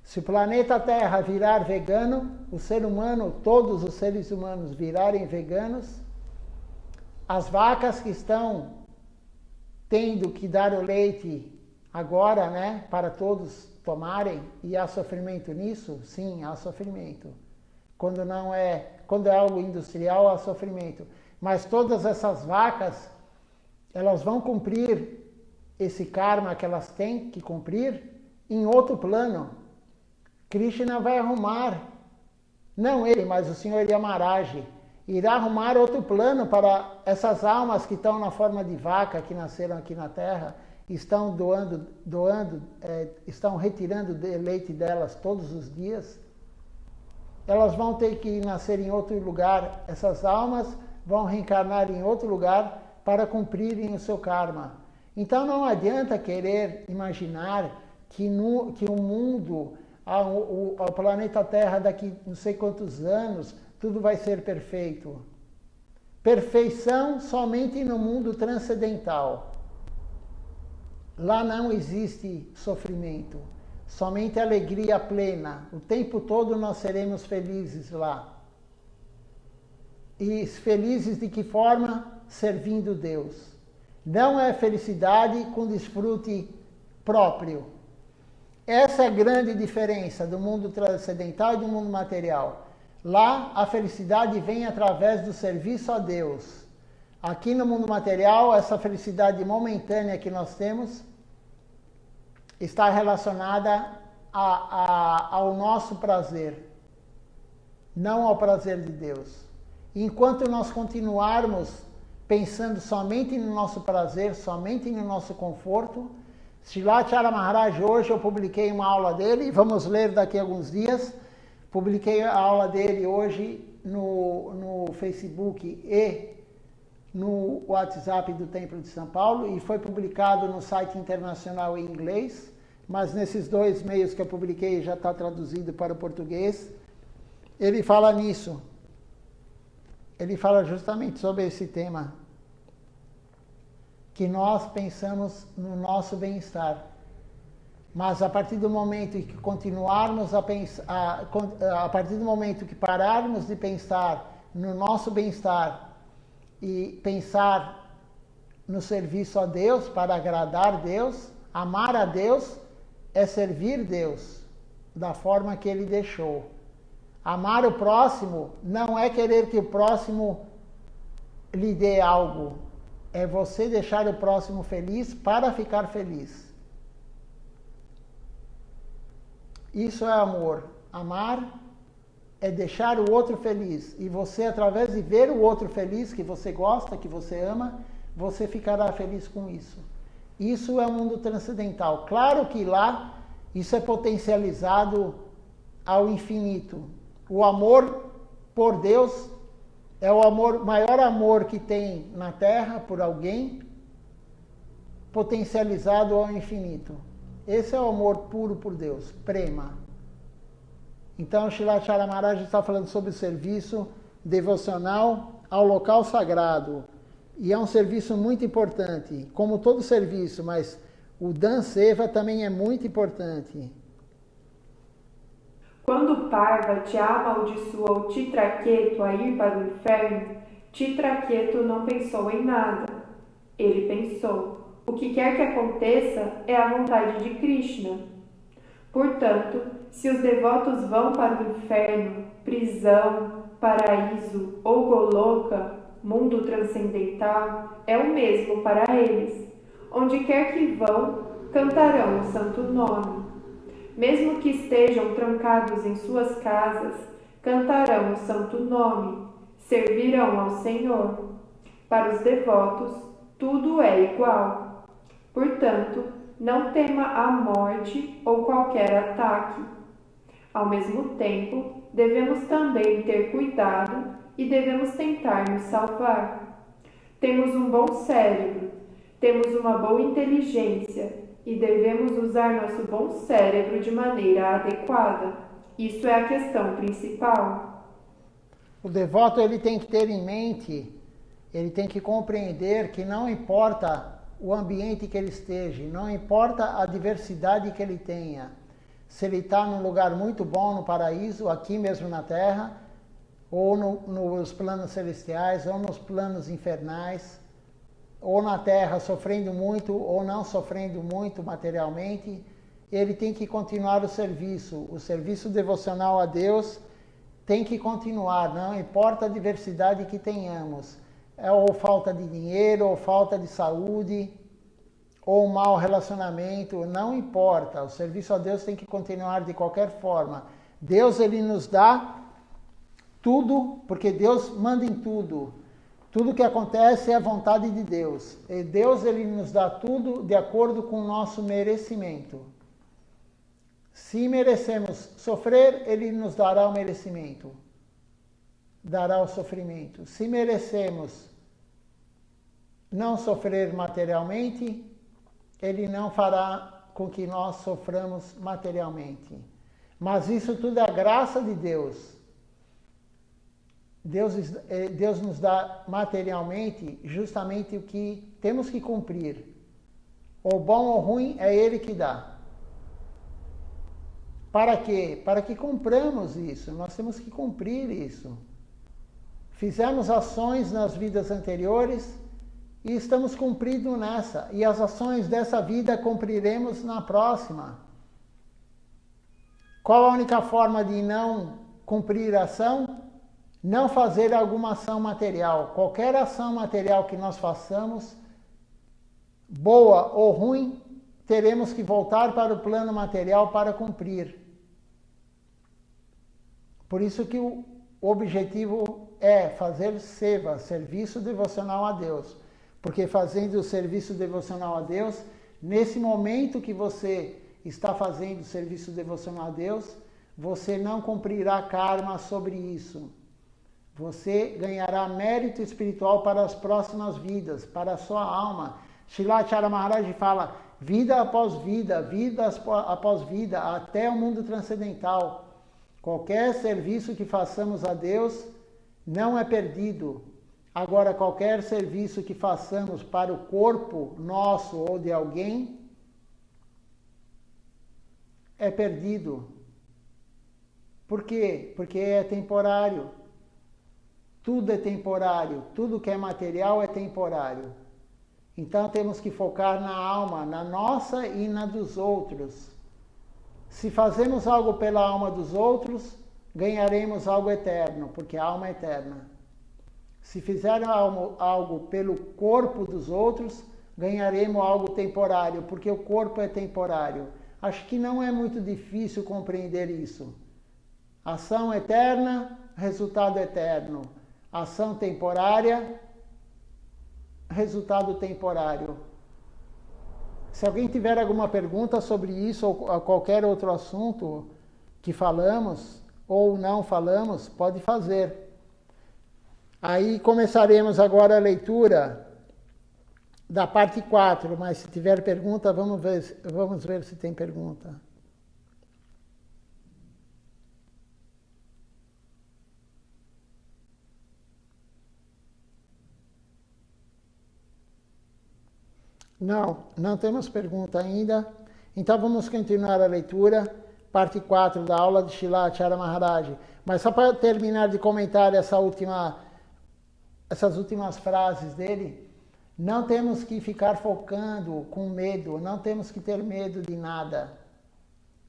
Speaker 1: se o planeta Terra virar vegano, o ser humano, todos os seres humanos virarem veganos, as vacas que estão tendo que dar o leite agora, né, para todos tomarem, e há sofrimento nisso? Sim, há sofrimento. Quando é algo industrial, há sofrimento. Mas todas essas vacas, elas vão cumprir esse karma que elas têm que cumprir em outro plano. Krishna vai arrumar, não ele, mas o Senhor Yamaraj, irá arrumar outro plano para essas almas que estão na forma de vaca, que nasceram aqui na Terra, estão estão retirando o leite delas todos os dias. Elas vão ter que nascer em outro lugar, essas almas vão reencarnar em outro lugar para cumprirem o seu karma. Então não adianta querer imaginar que o mundo, o planeta Terra daqui não sei quantos anos, tudo vai ser perfeito. Perfeição somente no mundo transcendental. Lá não existe sofrimento, somente alegria plena. O tempo todo nós seremos felizes lá. E felizes de que forma? Servindo Deus. Não é felicidade com desfrute próprio. Essa é a grande diferença do mundo transcendental e do mundo material. Lá a felicidade vem através do serviço a Deus. Aqui no mundo material, essa felicidade momentânea que nós temos está relacionada ao nosso prazer, não ao prazer de Deus. Enquanto nós continuarmos pensando somente no nosso prazer, somente no nosso conforto, Srilacharya Maharaj, hoje eu publiquei uma aula dele, vamos ler daqui a alguns dias, publiquei a aula dele hoje no Facebook e no WhatsApp do Templo de São Paulo, e foi publicado no site internacional em inglês, mas nesses dois meios que eu publiquei já está traduzido para o português. Ele fala nisso. Ele fala justamente sobre esse tema, que nós pensamos no nosso bem-estar. Mas a partir do momento que continuarmos a pensar, a partir do momento que pararmos de pensar no nosso bem-estar e pensar no serviço a Deus, para agradar Deus, amar a Deus, é servir Deus da forma que Ele deixou. Amar o próximo não é querer que o próximo lhe dê algo, é você deixar o próximo feliz para ficar feliz. Isso é amor. Amar é deixar o outro feliz. E você, através de ver o outro feliz, que você gosta, que você ama, você ficará feliz com isso. Isso é o mundo transcendental. Claro que lá isso é potencializado ao infinito. O amor por Deus é o maior amor que tem na Terra por alguém, potencializado ao infinito. Esse é o amor puro por Deus, prema. Então, Srilacharya Maharaj está falando sobre o serviço devocional ao local sagrado. E é um serviço muito importante, como todo serviço, mas o Dan Seva também é muito importante.
Speaker 2: Quando Parvati amaldiçoou Chitraketu a ir para o inferno, Chitraketu não pensou em nada. Ele pensou: o que quer que aconteça é a vontade de Krishna. Portanto, se os devotos vão para o inferno, prisão, paraíso ou Goloka, mundo transcendental, é o mesmo para eles. Onde quer que vão, cantarão o santo nome. Mesmo que estejam trancados em suas casas, cantarão o santo nome, servirão ao Senhor. Para os devotos, tudo é igual. Portanto, não tema a morte ou qualquer ataque. Ao mesmo tempo, devemos também ter cuidado e devemos tentar nos salvar. Temos um bom cérebro, temos uma boa inteligência e devemos usar nosso bom cérebro de maneira adequada. Isso é a questão principal.
Speaker 1: O devoto ele tem que ter em mente, ele tem que compreender que não importa o ambiente que ele esteja, não importa a diversidade que ele tenha, se ele está num lugar muito bom no paraíso, aqui mesmo na Terra, ou nos planos celestiais, ou nos planos infernais, ou na Terra sofrendo muito ou não sofrendo muito materialmente, ele tem que continuar o serviço devocional a Deus tem que continuar, não importa a diversidade que tenhamos, ou falta de dinheiro, ou falta de saúde, ou um mau relacionamento, não importa, o serviço a Deus tem que continuar de qualquer forma. Deus ele nos dá tudo, porque Deus manda em tudo. Tudo que acontece é a vontade de Deus. E Deus ele nos dá tudo de acordo com o nosso merecimento. Se merecemos sofrer, ele nos dará o merecimento. Dará o sofrimento. Se merecemos não sofrer materialmente, ele não fará com que nós soframos materialmente. Mas isso tudo é a graça de Deus. Deus nos dá materialmente justamente o que temos que cumprir. Ou bom ou ruim, é Ele que dá. Para quê? Para que cumpramos isso. Nós temos que cumprir isso. Fizemos ações nas vidas anteriores e estamos cumprindo nessa. E as ações dessa vida cumpriremos na próxima. Qual a única forma de não cumprir a ação? Não fazer alguma ação material. Qualquer ação material que nós façamos, boa ou ruim, teremos que voltar para o plano material para cumprir. Por isso que o objetivo é fazer seva, serviço devocional a Deus. Porque fazendo o serviço devocional a Deus, nesse momento que você está fazendo o serviço devocional a Deus, você não cumprirá karma sobre isso. Você ganhará mérito espiritual para as próximas vidas, para a sua alma. Srilacharya Maharaj fala, vida após vida, vida após vida, até o mundo transcendental. Qualquer serviço que façamos a Deus não é perdido. Agora, qualquer serviço que façamos para o corpo nosso ou de alguém é perdido. Por quê? Porque é temporário. Tudo é temporário, tudo que é material é temporário. Então temos que focar na alma, na nossa e na dos outros. Se fazemos algo pela alma dos outros, ganharemos algo eterno, porque a alma é eterna. Se fizermos algo pelo corpo dos outros, ganharemos algo temporário, porque o corpo é temporário. Acho que não é muito difícil compreender isso. Ação eterna, resultado eterno. Ação temporária, resultado temporário. Se alguém tiver alguma pergunta sobre isso ou qualquer outro assunto que falamos ou não falamos, pode fazer. Aí começaremos agora a leitura da parte 4, mas se tiver pergunta, vamos ver se tem pergunta. Não temos pergunta ainda. Então vamos continuar a leitura, parte 4 da aula de Srilacharya Maharaj. Mas só para terminar de comentar essas últimas frases dele, não temos que ficar focando com medo, não temos que ter medo de nada.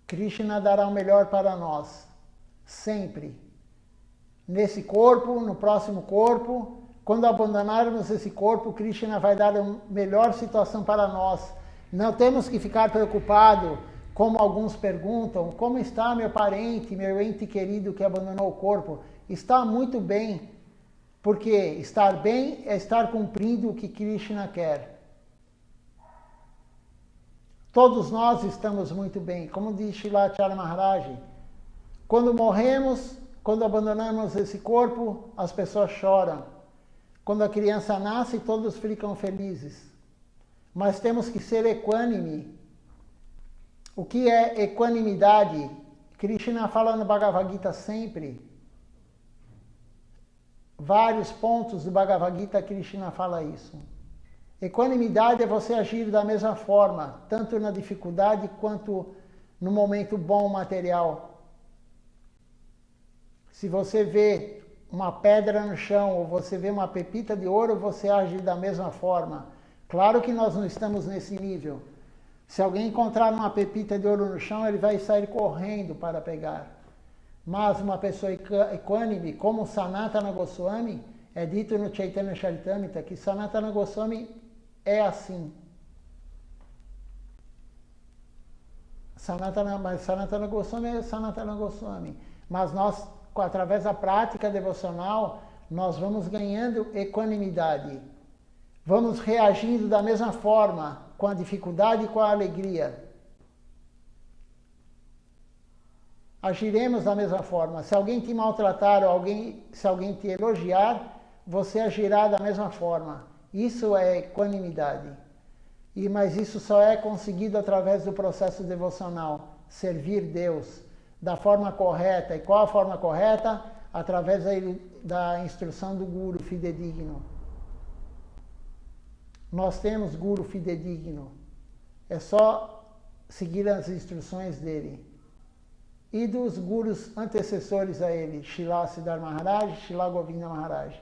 Speaker 1: Krishna dará o melhor para nós, sempre. Nesse corpo, no próximo corpo. Quando abandonarmos esse corpo, Krishna vai dar a melhor situação para nós. Não temos que ficar preocupados, como alguns perguntam, como está meu parente, meu ente querido que abandonou o corpo? Está muito bem, porque estar bem é estar cumprindo o que Krishna quer. Todos nós estamos muito bem. Como diz Srilacharya Maharaj, quando morremos, quando abandonamos esse corpo, as pessoas choram. Quando a criança nasce, todos ficam felizes. Mas temos que ser equânime. O que é equanimidade? Krishna fala no Bhagavad Gita sempre. Vários pontos do Bhagavad Gita, Krishna fala isso. Equanimidade é você agir da mesma forma, tanto na dificuldade quanto no momento bom material. Se você vê uma pedra no chão ou você vê uma pepita de ouro, você age da mesma forma. Claro que nós não estamos nesse nível. Se alguém encontrar uma pepita de ouro no chão, ele vai sair correndo para pegar. Mas uma pessoa equânime, como Sanatana Goswami, é dito no Chaitanya Charitamrita que Sanatana Goswami é assim. Sanatana Goswami é Sanatana Goswami. Mas nós, através da prática devocional, nós vamos ganhando equanimidade. Vamos reagindo da mesma forma, com a dificuldade e com a alegria. Agiremos da mesma forma. Se alguém te maltratar ou se alguém te elogiar, você agirá da mesma forma. Isso é equanimidade. Mas isso só é conseguido através do processo devocional. Servir Deus da forma correta. E qual a forma correta? Através da instrução do Guru fidedigno. Nós temos Guru fidedigno. É só seguir as instruções dele. E dos gurus antecessores a ele, Srila Siddhar Maharaj, Srila Govinda Maharaj.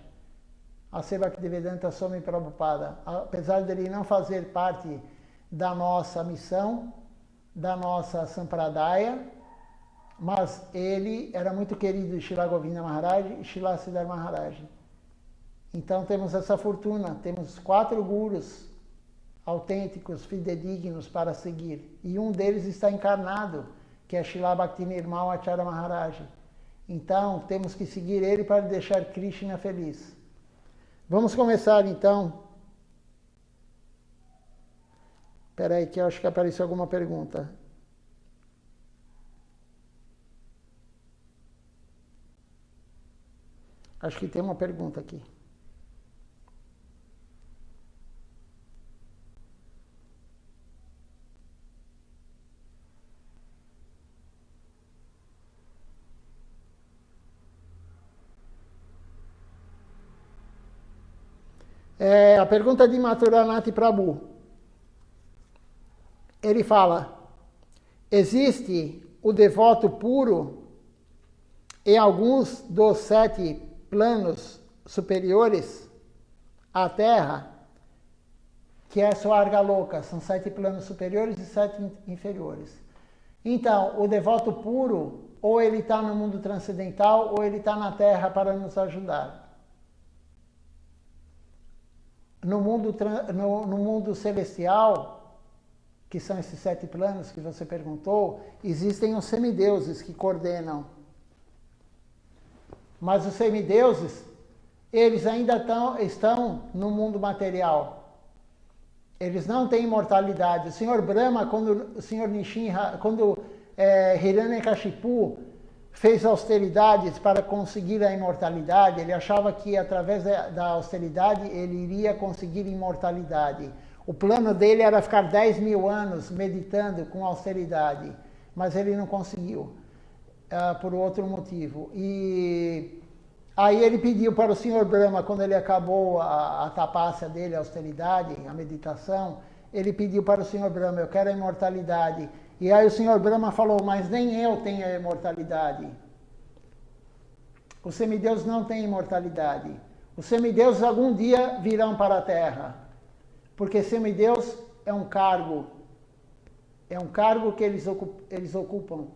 Speaker 1: A Bhaktivedanta Swami Prabhupada, apesar dele não fazer parte da nossa missão, da nossa Sampradaya, mas ele era muito querido de Srila Govinda Maharaj e Srila Siddhar Maharaj. Então temos essa fortuna, temos 4 gurus autênticos, fidedignos para seguir. E um deles está encarnado, que é Srila Bhaktinirmal Acharya Maharaj. Então, temos que seguir ele para deixar Krishna feliz. Vamos começar, então. Espera aí, que eu acho que apareceu alguma pergunta. Acho que tem uma pergunta aqui. A pergunta de Mathuranath Prabhu. Ele fala, existe o devoto puro em alguns dos 7 planos superiores à Terra, que é Swarga Loka, são 7 planos superiores e 7 inferiores. Então, o devoto puro, ou ele está no mundo transcendental, ou ele está na Terra para nos ajudar. No mundo celestial, que são esses 7 planos que você perguntou, existem os semideuses que coordenam. Mas os semideuses, eles ainda estão no mundo material. Eles não têm imortalidade. O Senhor Brahma, quando o Senhor Nishinra, quando Hiranyakashipu fez austeridades para conseguir a imortalidade, ele achava que através da austeridade ele iria conseguir imortalidade. O plano dele era ficar 10.000 anos meditando com austeridade, mas ele não conseguiu, por outro motivo. E aí ele pediu para o Senhor Brahma, quando ele acabou a tapácia dele, a austeridade, a meditação, ele pediu para o Senhor Brahma, eu quero a imortalidade. E aí o Senhor Brahma falou, mas nem eu tenho a imortalidade. Os semideuses não têm imortalidade. Os semideuses algum dia virão para a Terra. Porque semideus é um cargo que eles ocupam.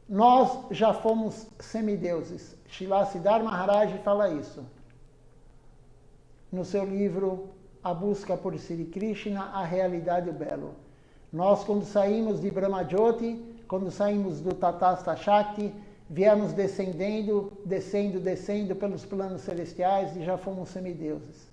Speaker 1: Nós já fomos semideuses. Srila Siddhar Maharaj fala isso. No seu livro A Busca por Sri Krishna, a Realidade e o Belo. Nós, quando saímos de Brahmajyoti, quando saímos do Tatastha Shakti, viemos descendo pelos planos celestiais e já fomos semideuses.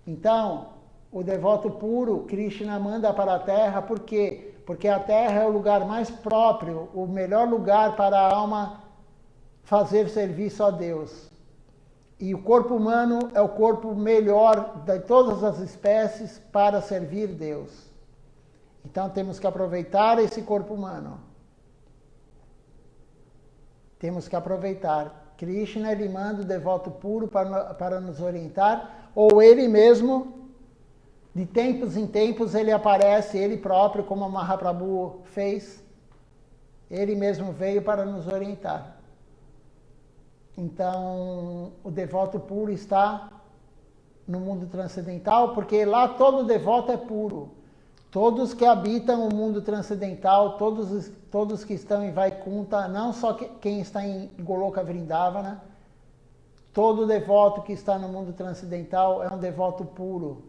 Speaker 1: Então, o devoto puro, Krishna manda para a Terra, por quê? Porque a terra é o lugar mais próprio, o melhor lugar para a alma fazer serviço a Deus. E o corpo humano é o corpo melhor de todas as espécies para servir Deus. Então temos que aproveitar esse corpo humano. Temos que aproveitar. Krishna, ele manda o devoto puro para nos orientar, ou ele mesmo, de tempos em tempos, ele aparece, ele próprio, como a Mahaprabhu fez, ele mesmo veio para nos orientar. Então, o devoto puro está no mundo transcendental, porque lá todo devoto é puro. Todos que habitam o mundo transcendental, todos que estão em Vaikunta, não só quem está em Goloka Vrindavana, todo devoto que está no mundo transcendental é um devoto puro.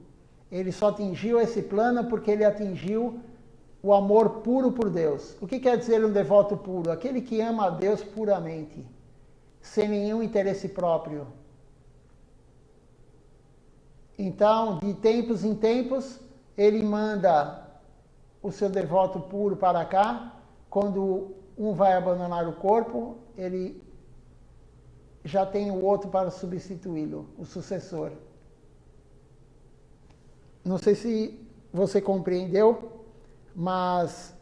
Speaker 1: Ele só atingiu esse plano porque ele atingiu o amor puro por Deus. O que quer dizer um devoto puro? Aquele que ama a Deus puramente, sem nenhum interesse próprio. Então, de tempos em tempos, ele manda o seu devoto puro para cá. Quando um vai abandonar o corpo, ele já tem o outro para substituí-lo, o sucessor. Não sei se você compreendeu, mas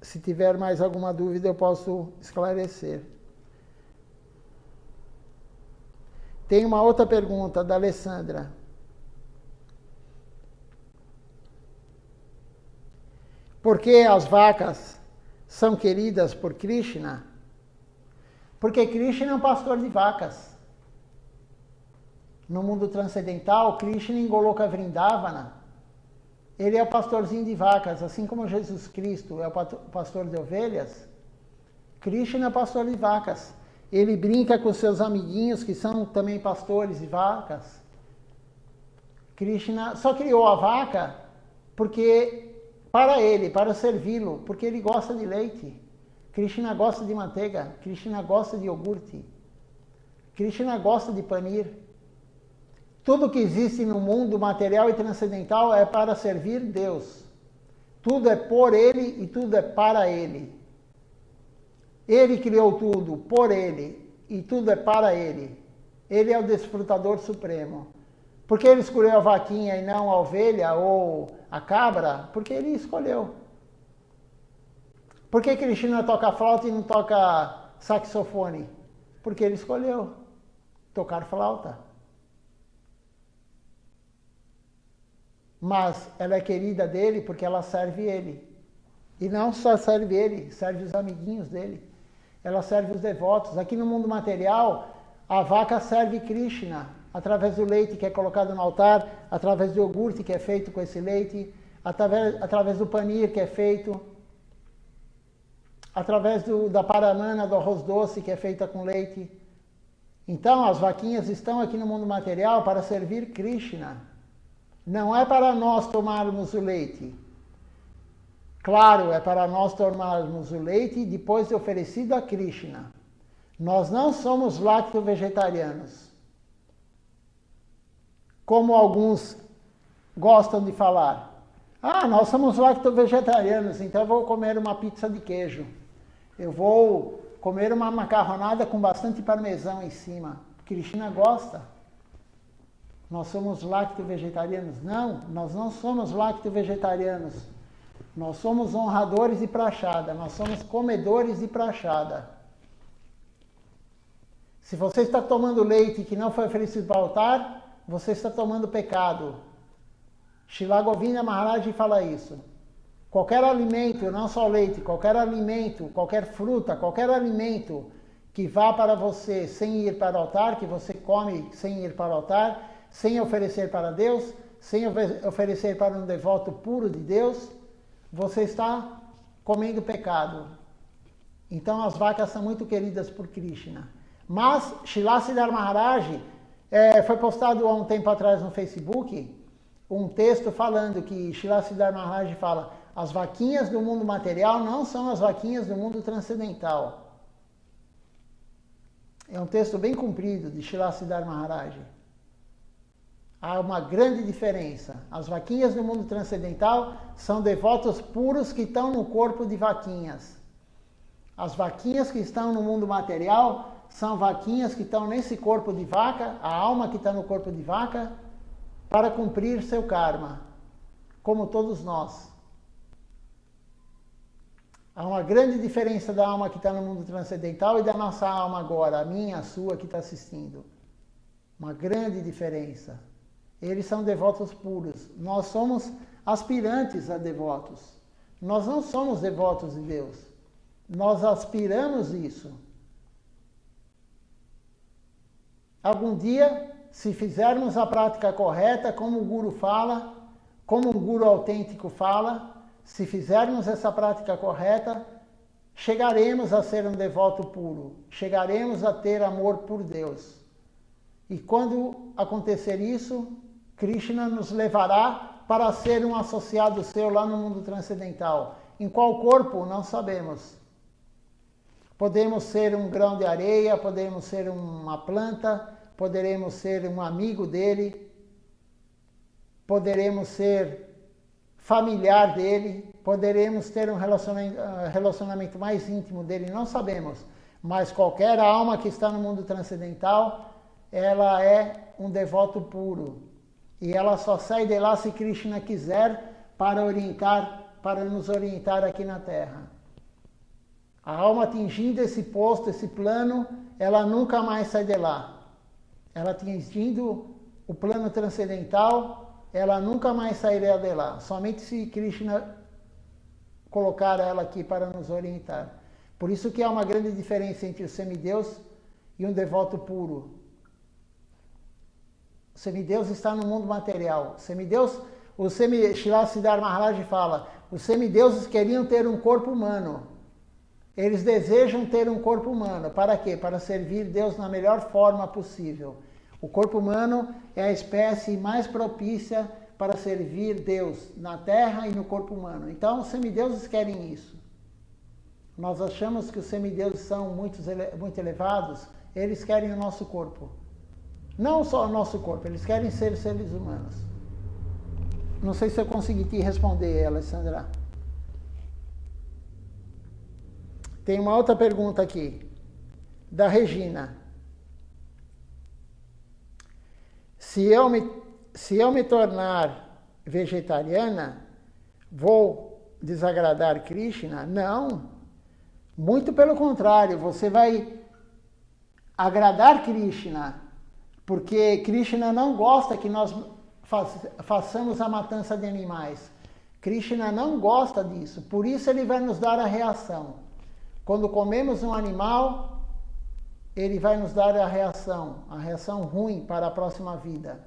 Speaker 1: se tiver mais alguma dúvida eu posso esclarecer. Tem uma outra pergunta da Alessandra. Por que as vacas são queridas por Krishna? Porque Krishna é um pastor de vacas. No mundo transcendental, Krishna em Goloka Vrindavana, ele é o pastorzinho de vacas, assim como Jesus Cristo é o pastor de ovelhas. Krishna é o pastor de vacas. Ele brinca com seus amiguinhos, que são também pastores de vacas. Krishna só criou a vaca para ele, para servi-lo, porque ele gosta de leite. Krishna gosta de manteiga, Krishna gosta de iogurte, Krishna gosta de panir. Tudo que existe no mundo material e transcendental é para servir Deus. Tudo é por ele e tudo é para ele. Ele criou tudo por ele e tudo é para ele. Ele é o desfrutador supremo. Por que ele escolheu a vaquinha e não a ovelha ou a cabra? Porque ele escolheu. Por que Krishna toca flauta e não toca saxofone? Porque ele escolheu tocar flauta. Mas ela é querida dele porque ela serve ele. E não só serve ele, serve os amiguinhos dele. Ela serve os devotos. Aqui no mundo material, a vaca serve Krishna, através do leite que é colocado no altar, através do iogurte que é feito com esse leite, através do panir que é feito, através da paramana, do arroz doce que é feita com leite. Então, as vaquinhas estão aqui no mundo material para servir Krishna. Não é para nós tomarmos o leite. Claro, é para nós tomarmos o leite depois de oferecido a Krishna. Nós não somos lacto-vegetarianos, como alguns gostam de falar. Ah, nós somos lacto-vegetarianos, então eu vou comer uma pizza de queijo. Eu vou comer uma macarronada com bastante parmesão em cima. Krishna gosta. Nós somos lacto-vegetarianos? Não, nós não somos lacto-vegetarianos. Nós somos honradores de prachada, nós somos comedores de prachada. Se você está tomando leite que não foi oferecido para o altar, você está tomando pecado. Srila Govinda Maharaj fala isso. Qualquer alimento, não só leite, qualquer alimento, qualquer fruta, qualquer alimento que vá para você sem ir para o altar, que você come sem ir para o altar, sem oferecer para Deus, sem oferecer para um devoto puro de Deus, você está comendo pecado. Então as vacas são muito queridas por Krishna. Mas Srila Siddhar Maharaj, foi postado há um tempo atrás no Facebook, um texto falando que Srila Siddhar Maharaj fala: as vaquinhas do mundo material não são as vaquinhas do mundo transcendental. É um texto bem comprido de Srila Siddhar Maharaj. Há uma grande diferença. As vaquinhas no mundo transcendental são devotos puros que estão no corpo de vaquinhas. As vaquinhas que estão no mundo material são vaquinhas que estão nesse corpo de vaca, a alma que está no corpo de vaca, para cumprir seu karma, como todos nós. Há uma grande diferença da alma que está no mundo transcendental e da nossa alma agora, a minha, a sua, que está assistindo. Uma grande diferença. Eles são devotos puros. Nós somos aspirantes a devotos. Nós não somos devotos de Deus. Nós aspiramos isso. Algum dia, se fizermos a prática correta, como o Guru fala, como um Guru autêntico fala, se fizermos essa prática correta, chegaremos a ser um devoto puro. Chegaremos a ter amor por Deus. E quando acontecer isso, Krishna nos levará para ser um associado seu lá no mundo transcendental. Em qual corpo? Não sabemos. Podemos ser um grão de areia, podemos ser uma planta, poderemos ser um amigo dele, poderemos ser familiar dele, poderemos ter um relacionamento mais íntimo dele, não sabemos. Mas qualquer alma que está no mundo transcendental, ela é um devoto puro. E ela só sai de lá se Krishna quiser para nos orientar aqui na Terra. A alma atingindo esse posto, esse plano, ela nunca mais sai de lá. Ela atingindo o plano transcendental, ela nunca mais sairá de lá. Somente se Krishna colocar ela aqui para nos orientar. Por isso que há uma grande diferença entre o semideus e um devoto puro. O semideus está no mundo material. Srila Siddhar Maharaj fala, os semideuses queriam ter um corpo humano. Eles desejam ter um corpo humano. Para quê? Para servir Deus na melhor forma possível. O corpo humano é a espécie mais propícia para servir Deus na Terra e no corpo humano. Então, os semideuses querem isso. Nós achamos que os semideuses são muito elevados, eles querem o nosso corpo. Não só o nosso corpo, eles querem ser seres humanos. Não sei se eu consegui te responder, Alessandra. Tem uma outra pergunta aqui, da Regina. Se eu me tornar vegetariana, vou desagradar Krishna? Não. Muito pelo contrário, você vai agradar Krishna, porque Krishna não gosta que nós façamos a matança de animais. Krishna não gosta disso, por isso ele vai nos dar a reação. Quando comemos um animal, ele vai nos dar a reação ruim para a próxima vida.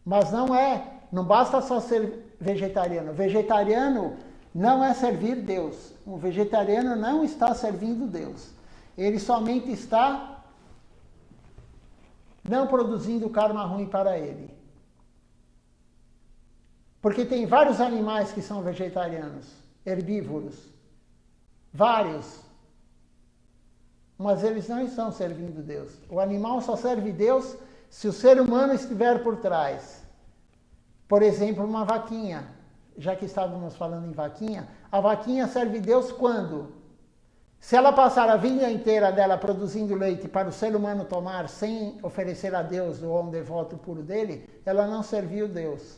Speaker 1: Mas não basta só ser vegetariano. Vegetariano não é servir Deus. Um vegetariano não está servindo Deus. Ele somente está não produzindo karma ruim para ele. Porque tem vários animais que são vegetarianos, herbívoros. Vários. Mas eles não estão servindo Deus. O animal só serve Deus se o ser humano estiver por trás. Por exemplo, uma vaquinha. Já que estávamos falando em vaquinha, a vaquinha serve Deus quando? Se ela passar a vida inteira dela produzindo leite para o ser humano tomar sem oferecer a Deus ou a um devoto puro dele, ela não serviu Deus.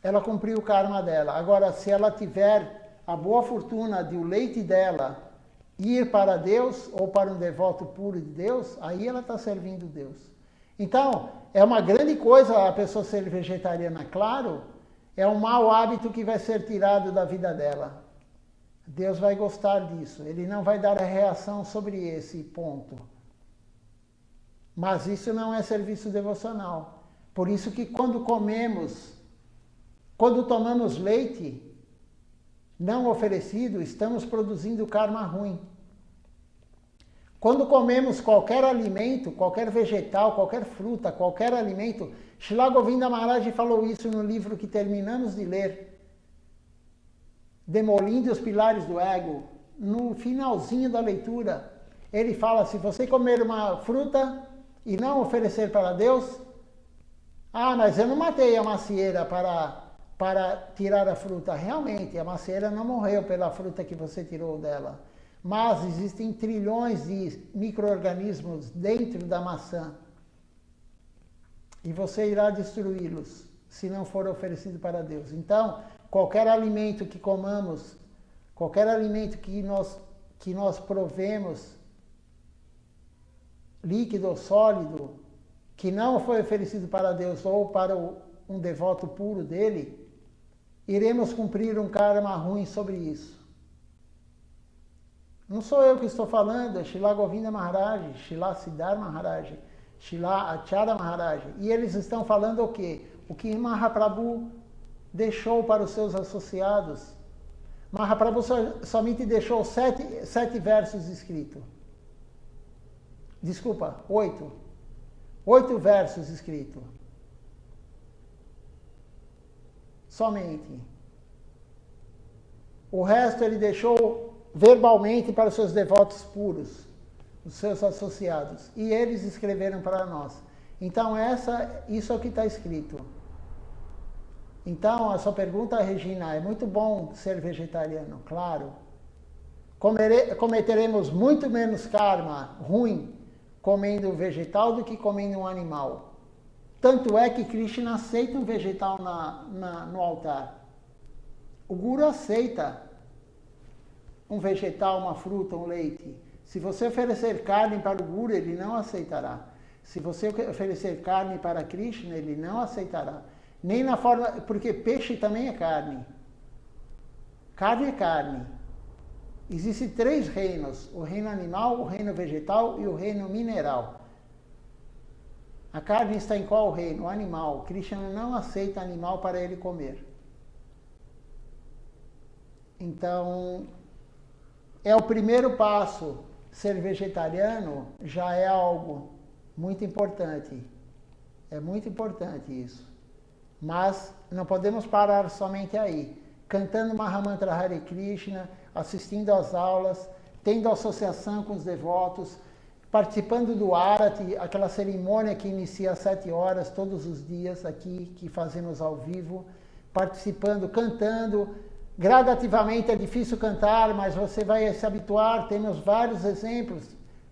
Speaker 1: Ela cumpriu o karma dela. Agora, se ela tiver a boa fortuna de o leite dela ir para Deus ou para um devoto puro de Deus, aí ela está servindo Deus. Então, é uma grande coisa a pessoa ser vegetariana, claro, é um mau hábito que vai ser tirado da vida dela. Deus vai gostar disso, ele não vai dar a reação sobre esse ponto. Mas isso não é serviço devocional. Por isso que quando tomamos leite não oferecido, estamos produzindo karma ruim. Quando comemos qualquer alimento, qualquer vegetal, qualquer fruta, qualquer alimento, Srila Govinda Maharaj falou isso no livro que terminamos de ler, Demolindo os Pilares do Ego. No finalzinho da leitura, ele fala, se você comer uma fruta, e não oferecer para Deus? Ah, mas eu não matei a macieira para tirar a fruta. Realmente, a macieira não morreu pela fruta que você tirou dela. Mas existem trilhões de micro-organismos dentro da maçã. E você irá destruí-los se não for oferecido para Deus. Então, qualquer alimento que comamos, qualquer alimento que nós provemos, líquido ou sólido, que não foi oferecido para Deus ou para um devoto puro dele, iremos cumprir um karma ruim sobre isso. Não sou eu que estou falando, é Srila Govinda Maharaj, Srila Siddhar Maharaj, Srila Acharya Maharaj. E eles estão falando o quê? O que Mahaprabhu deixou para os seus associados. Mahaprabhu somente deixou 7 versos escritos. Desculpa, 8. 8 versos escritos. Somente. O resto ele deixou verbalmente para os seus devotos puros, os seus associados. E eles escreveram para nós. Então, isso é o que está escrito. Então, a sua pergunta, Regina, é muito bom ser vegetariano, claro. Cometeremos muito menos karma ruim comendo vegetal do que comendo um animal. Tanto é que Krishna aceita um vegetal no altar. O Guru aceita um vegetal, uma fruta, um leite. Se você oferecer carne para o Guru, ele não aceitará. Se você oferecer carne para Krishna, ele não aceitará. Nem na forma... Porque peixe também é carne. Carne é carne. Existem 3 reinos. O reino animal, o reino vegetal e o reino mineral. A carne está em qual reino? O animal. Krishna não aceita animal para ele comer. Então, é o primeiro passo. Ser vegetariano já é algo muito importante. É muito importante isso. Mas não podemos parar somente aí. Cantando Mahamantra Hare Krishna, assistindo às aulas, tendo associação com os devotos, participando do Arati, aquela cerimônia que inicia às 7 horas todos os dias aqui, que fazemos ao vivo, participando, cantando. Gradativamente é difícil cantar, mas você vai se habituar. Temos vários exemplos.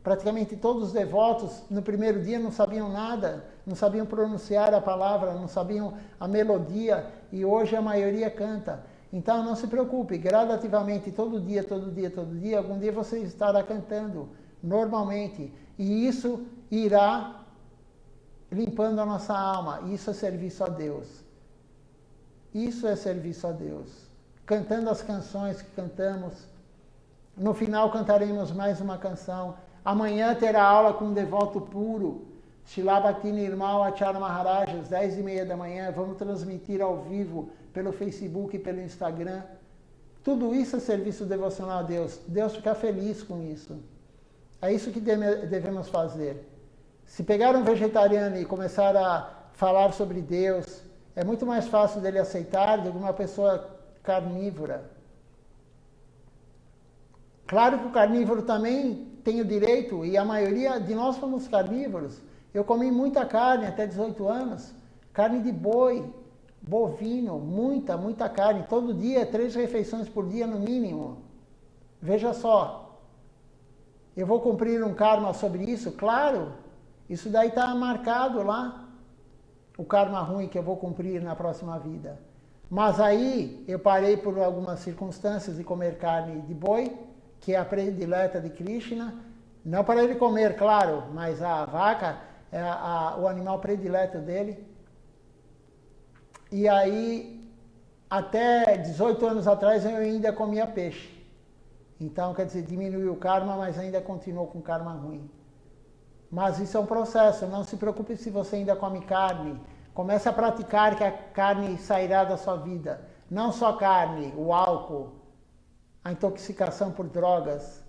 Speaker 1: Praticamente todos os devotos no primeiro dia não sabiam nada, não sabiam pronunciar a palavra, não sabiam a melodia, e hoje a maioria canta. Então não se preocupe, gradativamente, todo dia, algum dia você estará cantando normalmente, e isso irá limpando a nossa alma. Isso é serviço a Deus. Isso é serviço a Deus. Cantando as canções que cantamos. No final cantaremos mais uma canção. Amanhã terá aula com um devoto puro, Srila Bhakti Nirmal Acharya Maharaj, às 10h30 da manhã. Vamos transmitir ao vivo pelo Facebook e pelo Instagram. Tudo isso é serviço devocional a Deus. Deus fica feliz com isso. É isso que devemos fazer. Se pegar um vegetariano e começar a falar sobre Deus, é muito mais fácil dele aceitar do que uma pessoa carnívora. Claro que o carnívoro também tem o direito, e a maioria de nós fomos carnívoros. Eu comi muita carne até 18 anos, carne de boi, bovino, muita carne, todo dia, 3 refeições por dia no mínimo. Veja só, eu vou cumprir um karma sobre isso? Claro, isso daí está marcado lá, o karma ruim que eu vou cumprir na próxima vida. Mas aí eu parei por algumas circunstâncias de comer carne de boi, que é a predileta de Krishna, não para ele comer, claro, mas a vaca é o animal predileto dele. E aí, até 18 anos atrás, eu ainda comia peixe. Então, quer dizer, diminuiu o karma, mas ainda continuou com karma ruim. Mas isso é um processo, não se preocupe se você ainda come carne. Comece a praticar que a carne sairá da sua vida. Não só carne, o álcool, a intoxicação por drogas.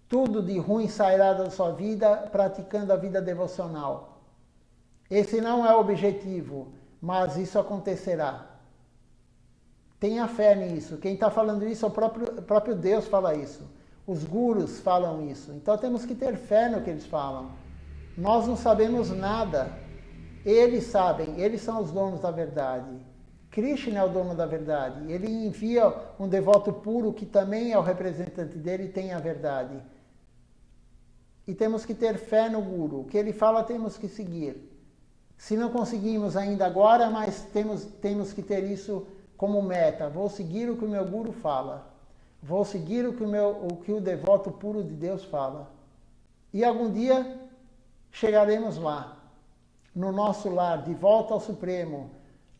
Speaker 1: Tudo de ruim sairá da sua vida praticando a vida devocional. Esse não é o objetivo, mas isso acontecerá. Tenha fé nisso. Quem está falando isso é o próprio Deus fala isso. Os gurus falam isso. Então temos que ter fé no que eles falam. Nós não sabemos nada. Eles sabem, eles são os donos da verdade. Krishna é o dono da verdade. Ele envia um devoto puro que também é o representante dele e tem a verdade. E temos que ter fé no Guru. O que ele fala temos que seguir. Se não conseguimos ainda agora, mas temos que ter isso como meta. Vou seguir o que o meu Guru fala. Vou seguir o que o devoto puro de Deus fala. E algum dia chegaremos lá, no nosso lar, de volta ao Supremo.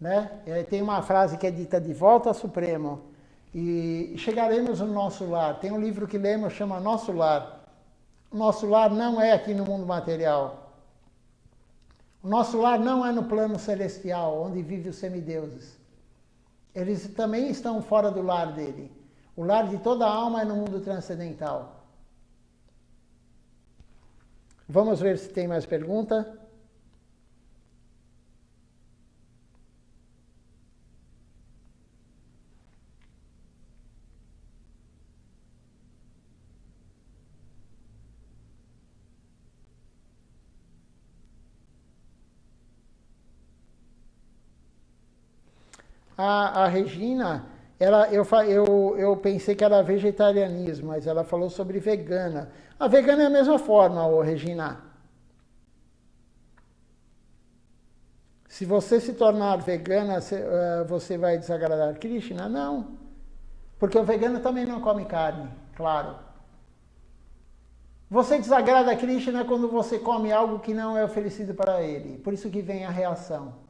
Speaker 1: Né? Tem uma frase que é dita, de volta ao Supremo. E chegaremos no nosso lar. Tem um livro que lemos, chama Nosso Lar. Nosso lar não é aqui no mundo material. O nosso lar não é no plano celestial, onde vivem os semideuses. Eles também estão fora do lar dele. O lar de toda a alma é no mundo transcendental. Vamos ver se tem mais pergunta. A Regina, eu pensei que era vegetarianismo, mas ela falou sobre vegana. A vegana é a mesma forma, Regina. Se você se tornar vegana, você vai desagradar Krishna? Não. Porque o vegano também não come carne, claro. Você desagrada Krishna quando você come algo que não é oferecido para ele. Por isso que vem a reação.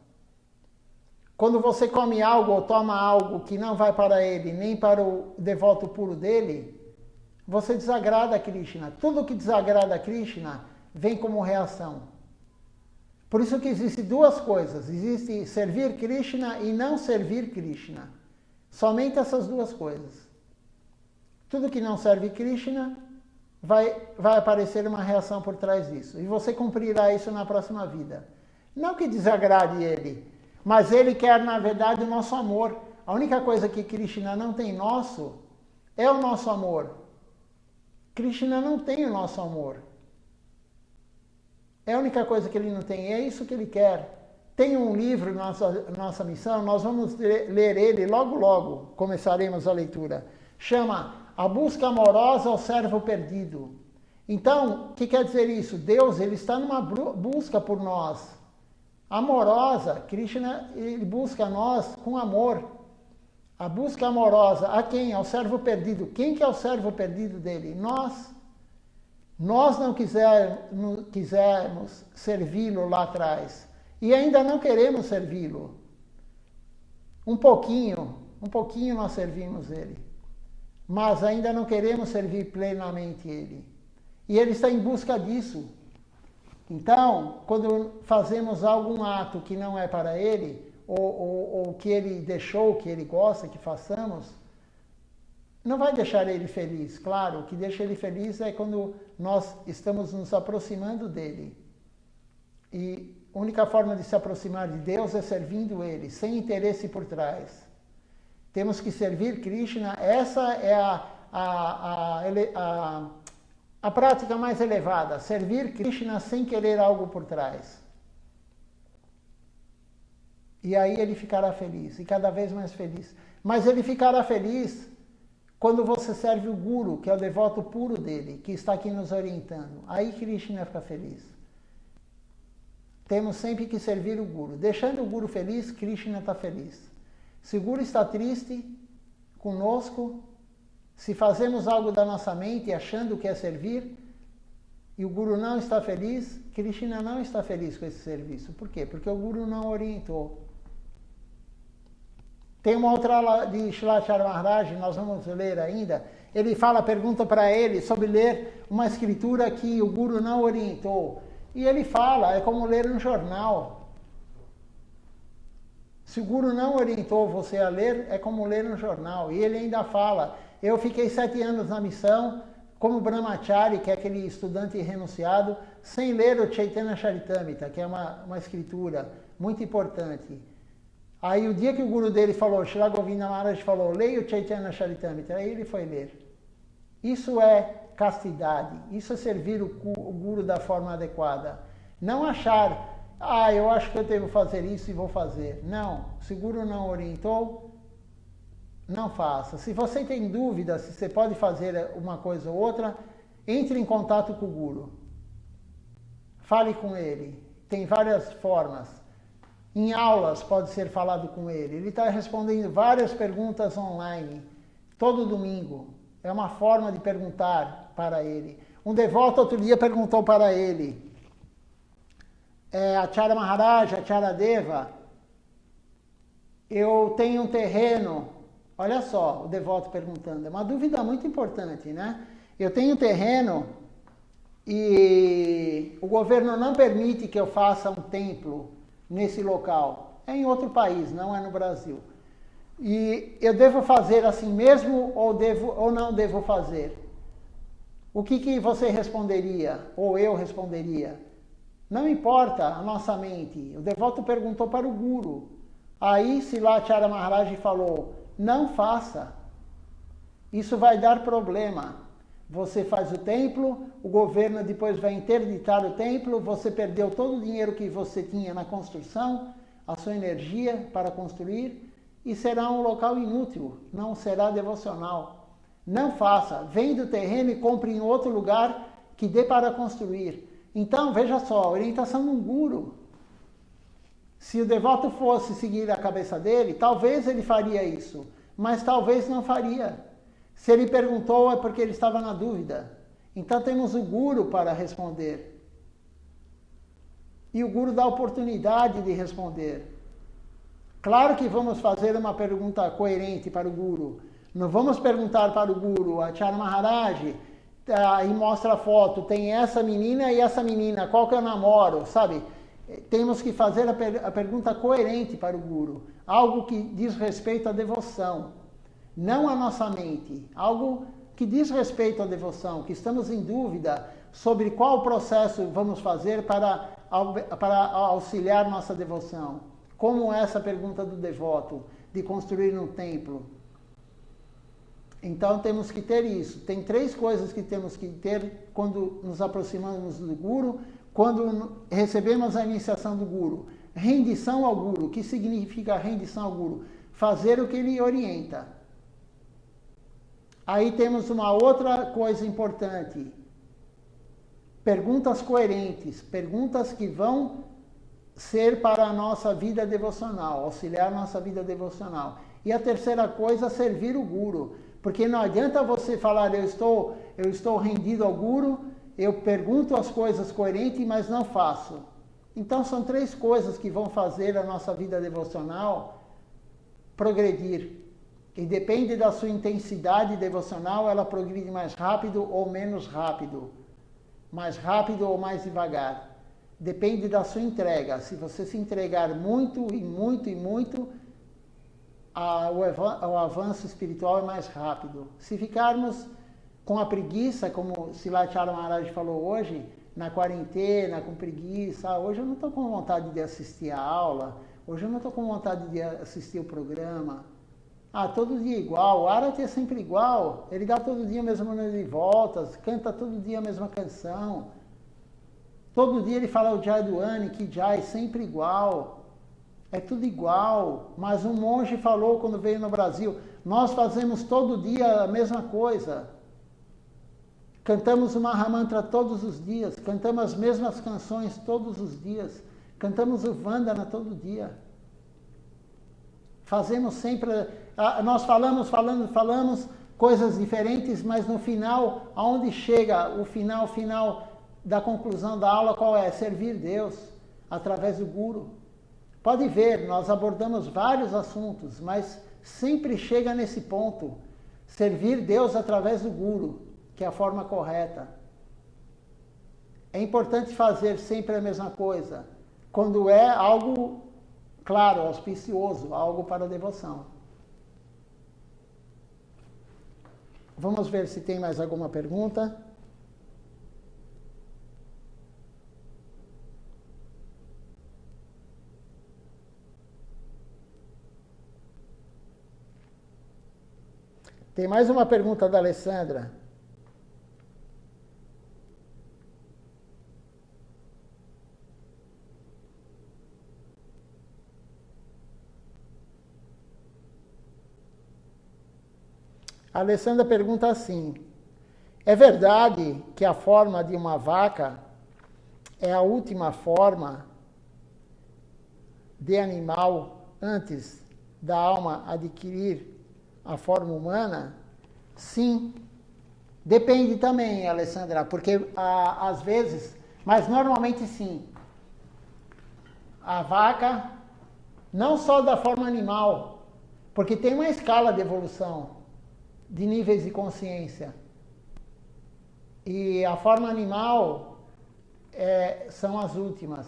Speaker 1: Quando você come algo ou toma algo que não vai para ele, nem para o devoto puro dele, você desagrada Krishna. Tudo que desagrada Krishna vem como reação. Por isso que existem duas coisas. Existe servir Krishna e não servir Krishna. Somente essas duas coisas. Tudo que não serve Krishna, vai aparecer uma reação por trás disso. E você cumprirá isso na próxima vida. Não que desagrade ele, mas ele quer, na verdade, o nosso amor. A única coisa que Krishna não tem nosso é o nosso amor. Krishna não tem o nosso amor. É a única coisa que ele não tem. É isso que ele quer. Tem um livro, nossa missão, nós vamos ler ele logo, logo. Começaremos a leitura. Chama A Busca Amorosa ao Servo Perdido. Então, o que quer dizer isso? Deus, ele está numa busca por nós. Amorosa, Krishna, ele busca nós com amor. A busca amorosa a quem? Ao servo perdido. Quem que é o servo perdido dele? Nós. Nós não quisermos servi-lo lá atrás. E ainda não queremos servi-lo. Um pouquinho nós servimos ele. Mas ainda não queremos servir plenamente ele. E ele está em busca disso. Então, quando fazemos algum ato que não é para ele, ou que ele deixou, que ele gosta que façamos, não vai deixar ele feliz. Claro, o que deixa ele feliz é quando nós estamos nos aproximando dele. E a única forma de se aproximar de Deus é servindo ele, sem interesse por trás. Temos que servir Krishna. Essa é a prática mais elevada, servir Krishna sem querer algo por trás. E aí ele ficará feliz, e cada vez mais feliz. Mas ele ficará feliz quando você serve o Guru, que é o devoto puro dele, que está aqui nos orientando. Aí Krishna fica feliz. Temos sempre que servir o Guru. Deixando o Guru feliz, Krishna está feliz. Se o Guru está triste conosco, se fazemos algo da nossa mente achando que é servir, e o Guru não está feliz, Krishna não está feliz com esse serviço. Por quê? Porque o Guru não orientou. Tem uma outra aula de Srilachar Maharaj, nós vamos ler ainda. Ele pergunta para ele sobre ler uma escritura que o Guru não orientou. E ele fala, é como ler um jornal. Se o Guru não orientou você a ler, é como ler um jornal. E ele ainda fala, eu fiquei 7 anos na missão, como Brahmachari, que é aquele estudante renunciado, sem ler o Chaitanya Charitamrita, que é uma escritura muito importante. Aí o dia que o Guru dele falou, Srila Govinda Maharaj falou, leia o Chaitanya Charitamrita, aí ele foi ler. Isso é castidade, isso é servir o Guru da forma adequada. Não achar, eu acho que eu devo fazer isso e vou fazer. Não, se o guru não orientou, não faça. Se você tem dúvida se você pode fazer uma coisa ou outra, entre em contato com o guru. Fale com ele. Tem várias formas. Em aulas pode ser falado com ele. Ele está respondendo várias perguntas online, todo domingo. É uma forma de perguntar para ele. Um devoto outro dia perguntou para ele, Acharya Maharaj, Acharya Deva, eu tenho um terreno, olha só, o devoto perguntando, é uma dúvida muito importante, né? Eu tenho um terreno e o governo não permite que eu faça um templo nesse local. É em outro país, não é no Brasil. E eu devo fazer assim mesmo ou não devo fazer? O que você responderia? Ou eu responderia? Não importa a nossa mente. O devoto perguntou para o guru. Aí Srila Acharya Maharaj falou, não faça. Isso vai dar problema. Você faz o templo, o governo depois vai interditar o templo, você perdeu todo o dinheiro que você tinha na construção, a sua energia para construir, e será um local inútil, não será devocional. Não faça, venda o terreno e compre em outro lugar que dê para construir. Então, veja só, a orientação de um guru. Se o devoto fosse seguir a cabeça dele, talvez ele faria isso, mas talvez não faria. Se ele perguntou, é porque ele estava na dúvida. Então temos o guru para responder. E o guru dá a oportunidade de responder. Claro que vamos fazer uma pergunta coerente para o guru. Não vamos perguntar para o guru, Acharya Maharaj, e mostra a foto, tem essa menina e essa menina, qual que eu namoro, sabe? Temos que fazer a pergunta coerente para o guru. Algo que diz respeito à devoção. Não à nossa mente, algo que diz respeito à devoção, que estamos em dúvida sobre qual processo vamos fazer para auxiliar nossa devoção. Como essa pergunta do devoto, de construir um templo. Então temos que ter isso. Tem 3 coisas que temos que ter quando nos aproximamos do guru, quando recebemos a iniciação do guru. Rendição ao guru. O que significa rendição ao guru? Fazer o que ele orienta. Aí temos uma outra coisa importante. Perguntas coerentes, perguntas que vão ser para a nossa vida devocional, auxiliar a nossa vida devocional. E a terceira coisa, servir o guru. Porque não adianta você falar, eu estou rendido ao guru, eu pergunto as coisas coerentes, mas não faço. Então são 3 coisas que vão fazer a nossa vida devocional progredir. E depende da sua intensidade devocional, ela progride mais rápido ou menos rápido. Mais rápido ou mais devagar. Depende da sua entrega. Se você se entregar muito e muito e muito, o avanço espiritual é mais rápido. Se ficarmos com a preguiça, como Srila Acharya Maharaj falou hoje, na quarentena, com preguiça, hoje eu não estou com vontade de assistir a aula, hoje eu não estou com vontade de assistir o programa. Todo dia igual, o Arati é sempre igual, ele dá todo dia o mesmo número de voltas, canta todo dia a mesma canção, todo dia ele fala o Jai do Ani, que Jai, sempre igual, é tudo igual, mas um monge falou quando veio no Brasil, nós fazemos todo dia a mesma coisa, cantamos o Mahamantra todos os dias, cantamos as mesmas canções todos os dias, cantamos o Vandana todo dia. Fazemos sempre, nós falamos coisas diferentes, mas no final, aonde chega o final da conclusão da aula, qual é? Servir Deus, através do guru. Pode ver, nós abordamos vários assuntos, mas sempre chega nesse ponto, servir Deus através do guru, que é a forma correta. É importante fazer sempre a mesma coisa, quando é algo claro, auspicioso, algo para a devoção. Vamos ver se tem mais alguma pergunta. Tem mais uma pergunta da Alessandra. A Alessandra pergunta assim: é verdade que a forma de uma vaca é a última forma de animal antes da alma adquirir a forma humana? Sim. Depende também, Alessandra, porque às vezes, mas normalmente sim. A vaca, não só da forma animal, porque tem uma escala de evolução, de níveis de consciência. E a forma animal são as últimas.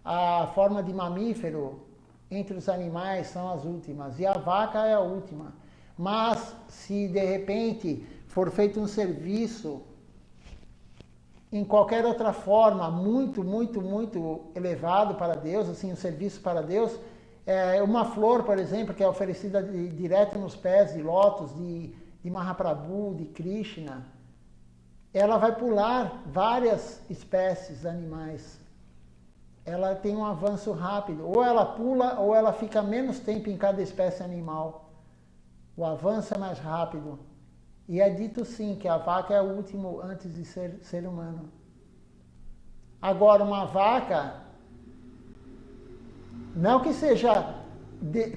Speaker 1: A forma de mamífero, entre os animais, são as últimas. E a vaca é a última. Mas, se de repente for feito um serviço em qualquer outra forma, muito, muito, muito elevado para Deus, assim, um serviço para Deus, uma flor, por exemplo, que é oferecida direto nos pés de lótus, de Mahaprabhu, de Krishna, ela vai pular várias espécies animais. Ela tem um avanço rápido. Ou ela pula, ou ela fica menos tempo em cada espécie animal. O avanço é mais rápido. E é dito sim que a vaca é o último antes de ser humano. Agora, uma vaca, não que seja,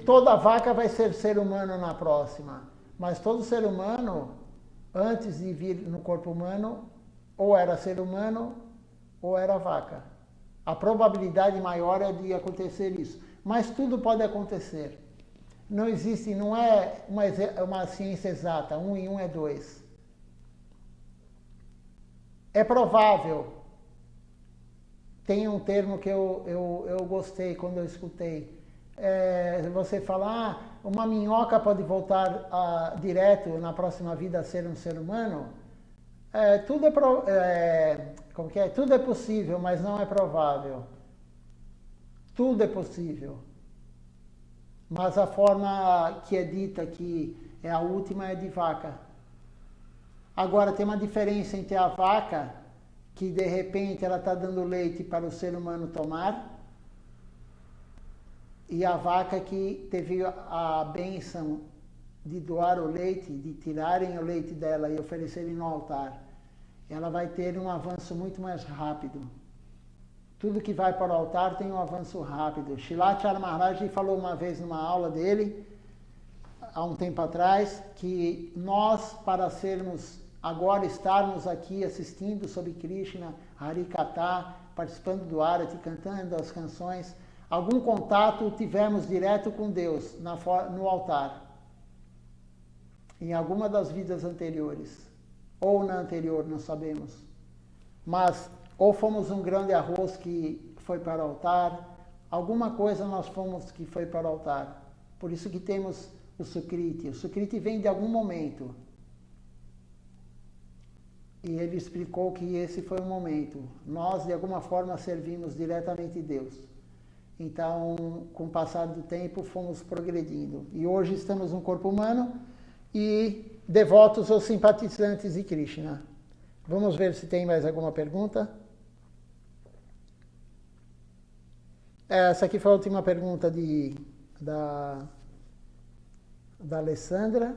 Speaker 1: toda vaca vai ser humano na próxima, mas todo ser humano, antes de vir no corpo humano, ou era ser humano, ou era vaca. A probabilidade maior é de acontecer isso. Mas tudo pode acontecer. Não existe, não é uma ciência exata, 1 e 1 é 2. É provável. Tem um termo que eu gostei quando eu escutei. Você fala, uma minhoca pode voltar direto na próxima vida a ser um ser humano? Tudo é possível, mas não é provável. Tudo é possível. Mas a forma que é dita que é a última é de vaca. Agora, tem uma diferença entre a vaca, que de repente ela está dando leite para o ser humano tomar, e a vaca que teve a bênção de doar o leite, de tirarem o leite dela e oferecerem no altar. Ela vai ter um avanço muito mais rápido. Tudo que vai para o altar tem um avanço rápido. Srilacharya Maharaj falou uma vez numa aula dele, há um tempo atrás, que nós, para estarmos aqui assistindo sobre Krishna, Harikatha, participando do Arati, cantando as canções, algum contato tivemos direto com Deus no altar. Em alguma das vidas anteriores. Ou na anterior, não sabemos. Mas ou fomos um grão de arroz que foi para o altar, alguma coisa nós fomos que foi para o altar. Por isso que temos o Sukriti. O Sukriti vem de algum momento. E ele explicou que esse foi o momento. Nós, de alguma forma, servimos diretamente Deus. Então, com o passar do tempo, fomos progredindo. E hoje estamos no corpo humano e devotos ou simpatizantes de Krishna. Vamos ver se tem mais alguma pergunta. Essa aqui foi a última pergunta da Alessandra.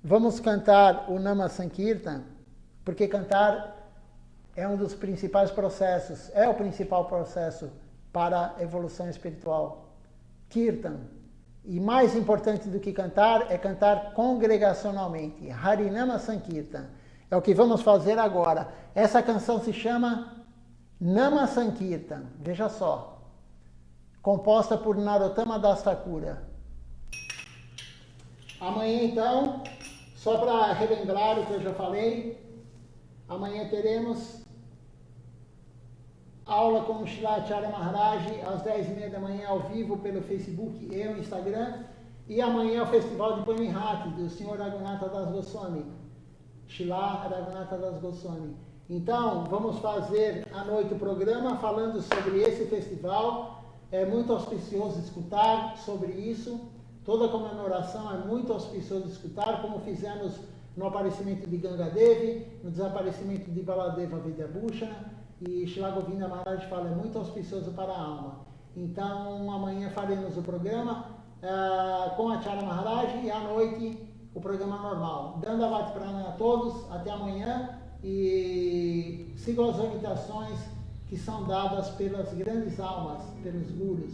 Speaker 1: Vamos cantar o Nama Sankirtan, porque cantar é um dos principais processos, é o principal processo para a evolução espiritual. Kirtan. E mais importante do que cantar é cantar congregacionalmente. Harinama Sankirtan. É o que vamos fazer agora. Essa canção se chama Nama Sankirtan. Veja só. Composta por Narottama Das Thakura. Amanhã, então, só para relembrar o que eu já falei, amanhã teremos aula com o Srilacharya Maharaj às 10h30 da manhã ao vivo pelo Facebook e o Instagram. E amanhã é o Festival de Panihati do Sr. Raghunatha Das Goswami. Srila Raghunatha Das Goswami. Então, vamos fazer à noite o programa falando sobre esse festival. É muito auspicioso escutar sobre isso. Toda a comemoração é muito auspicioso escutar, como fizemos no aparecimento de Ganga Devi, no desaparecimento de Baladeva Vidyabhushana. E Srila Govinda Maharaj fala, é muito auspicioso para a alma. Então, amanhã faremos o programa com a Acharya Maharaj e à noite o programa normal. Dandavati Pranam a todos, até amanhã, e sigam as orientações que são dadas pelas grandes almas, pelos gurus.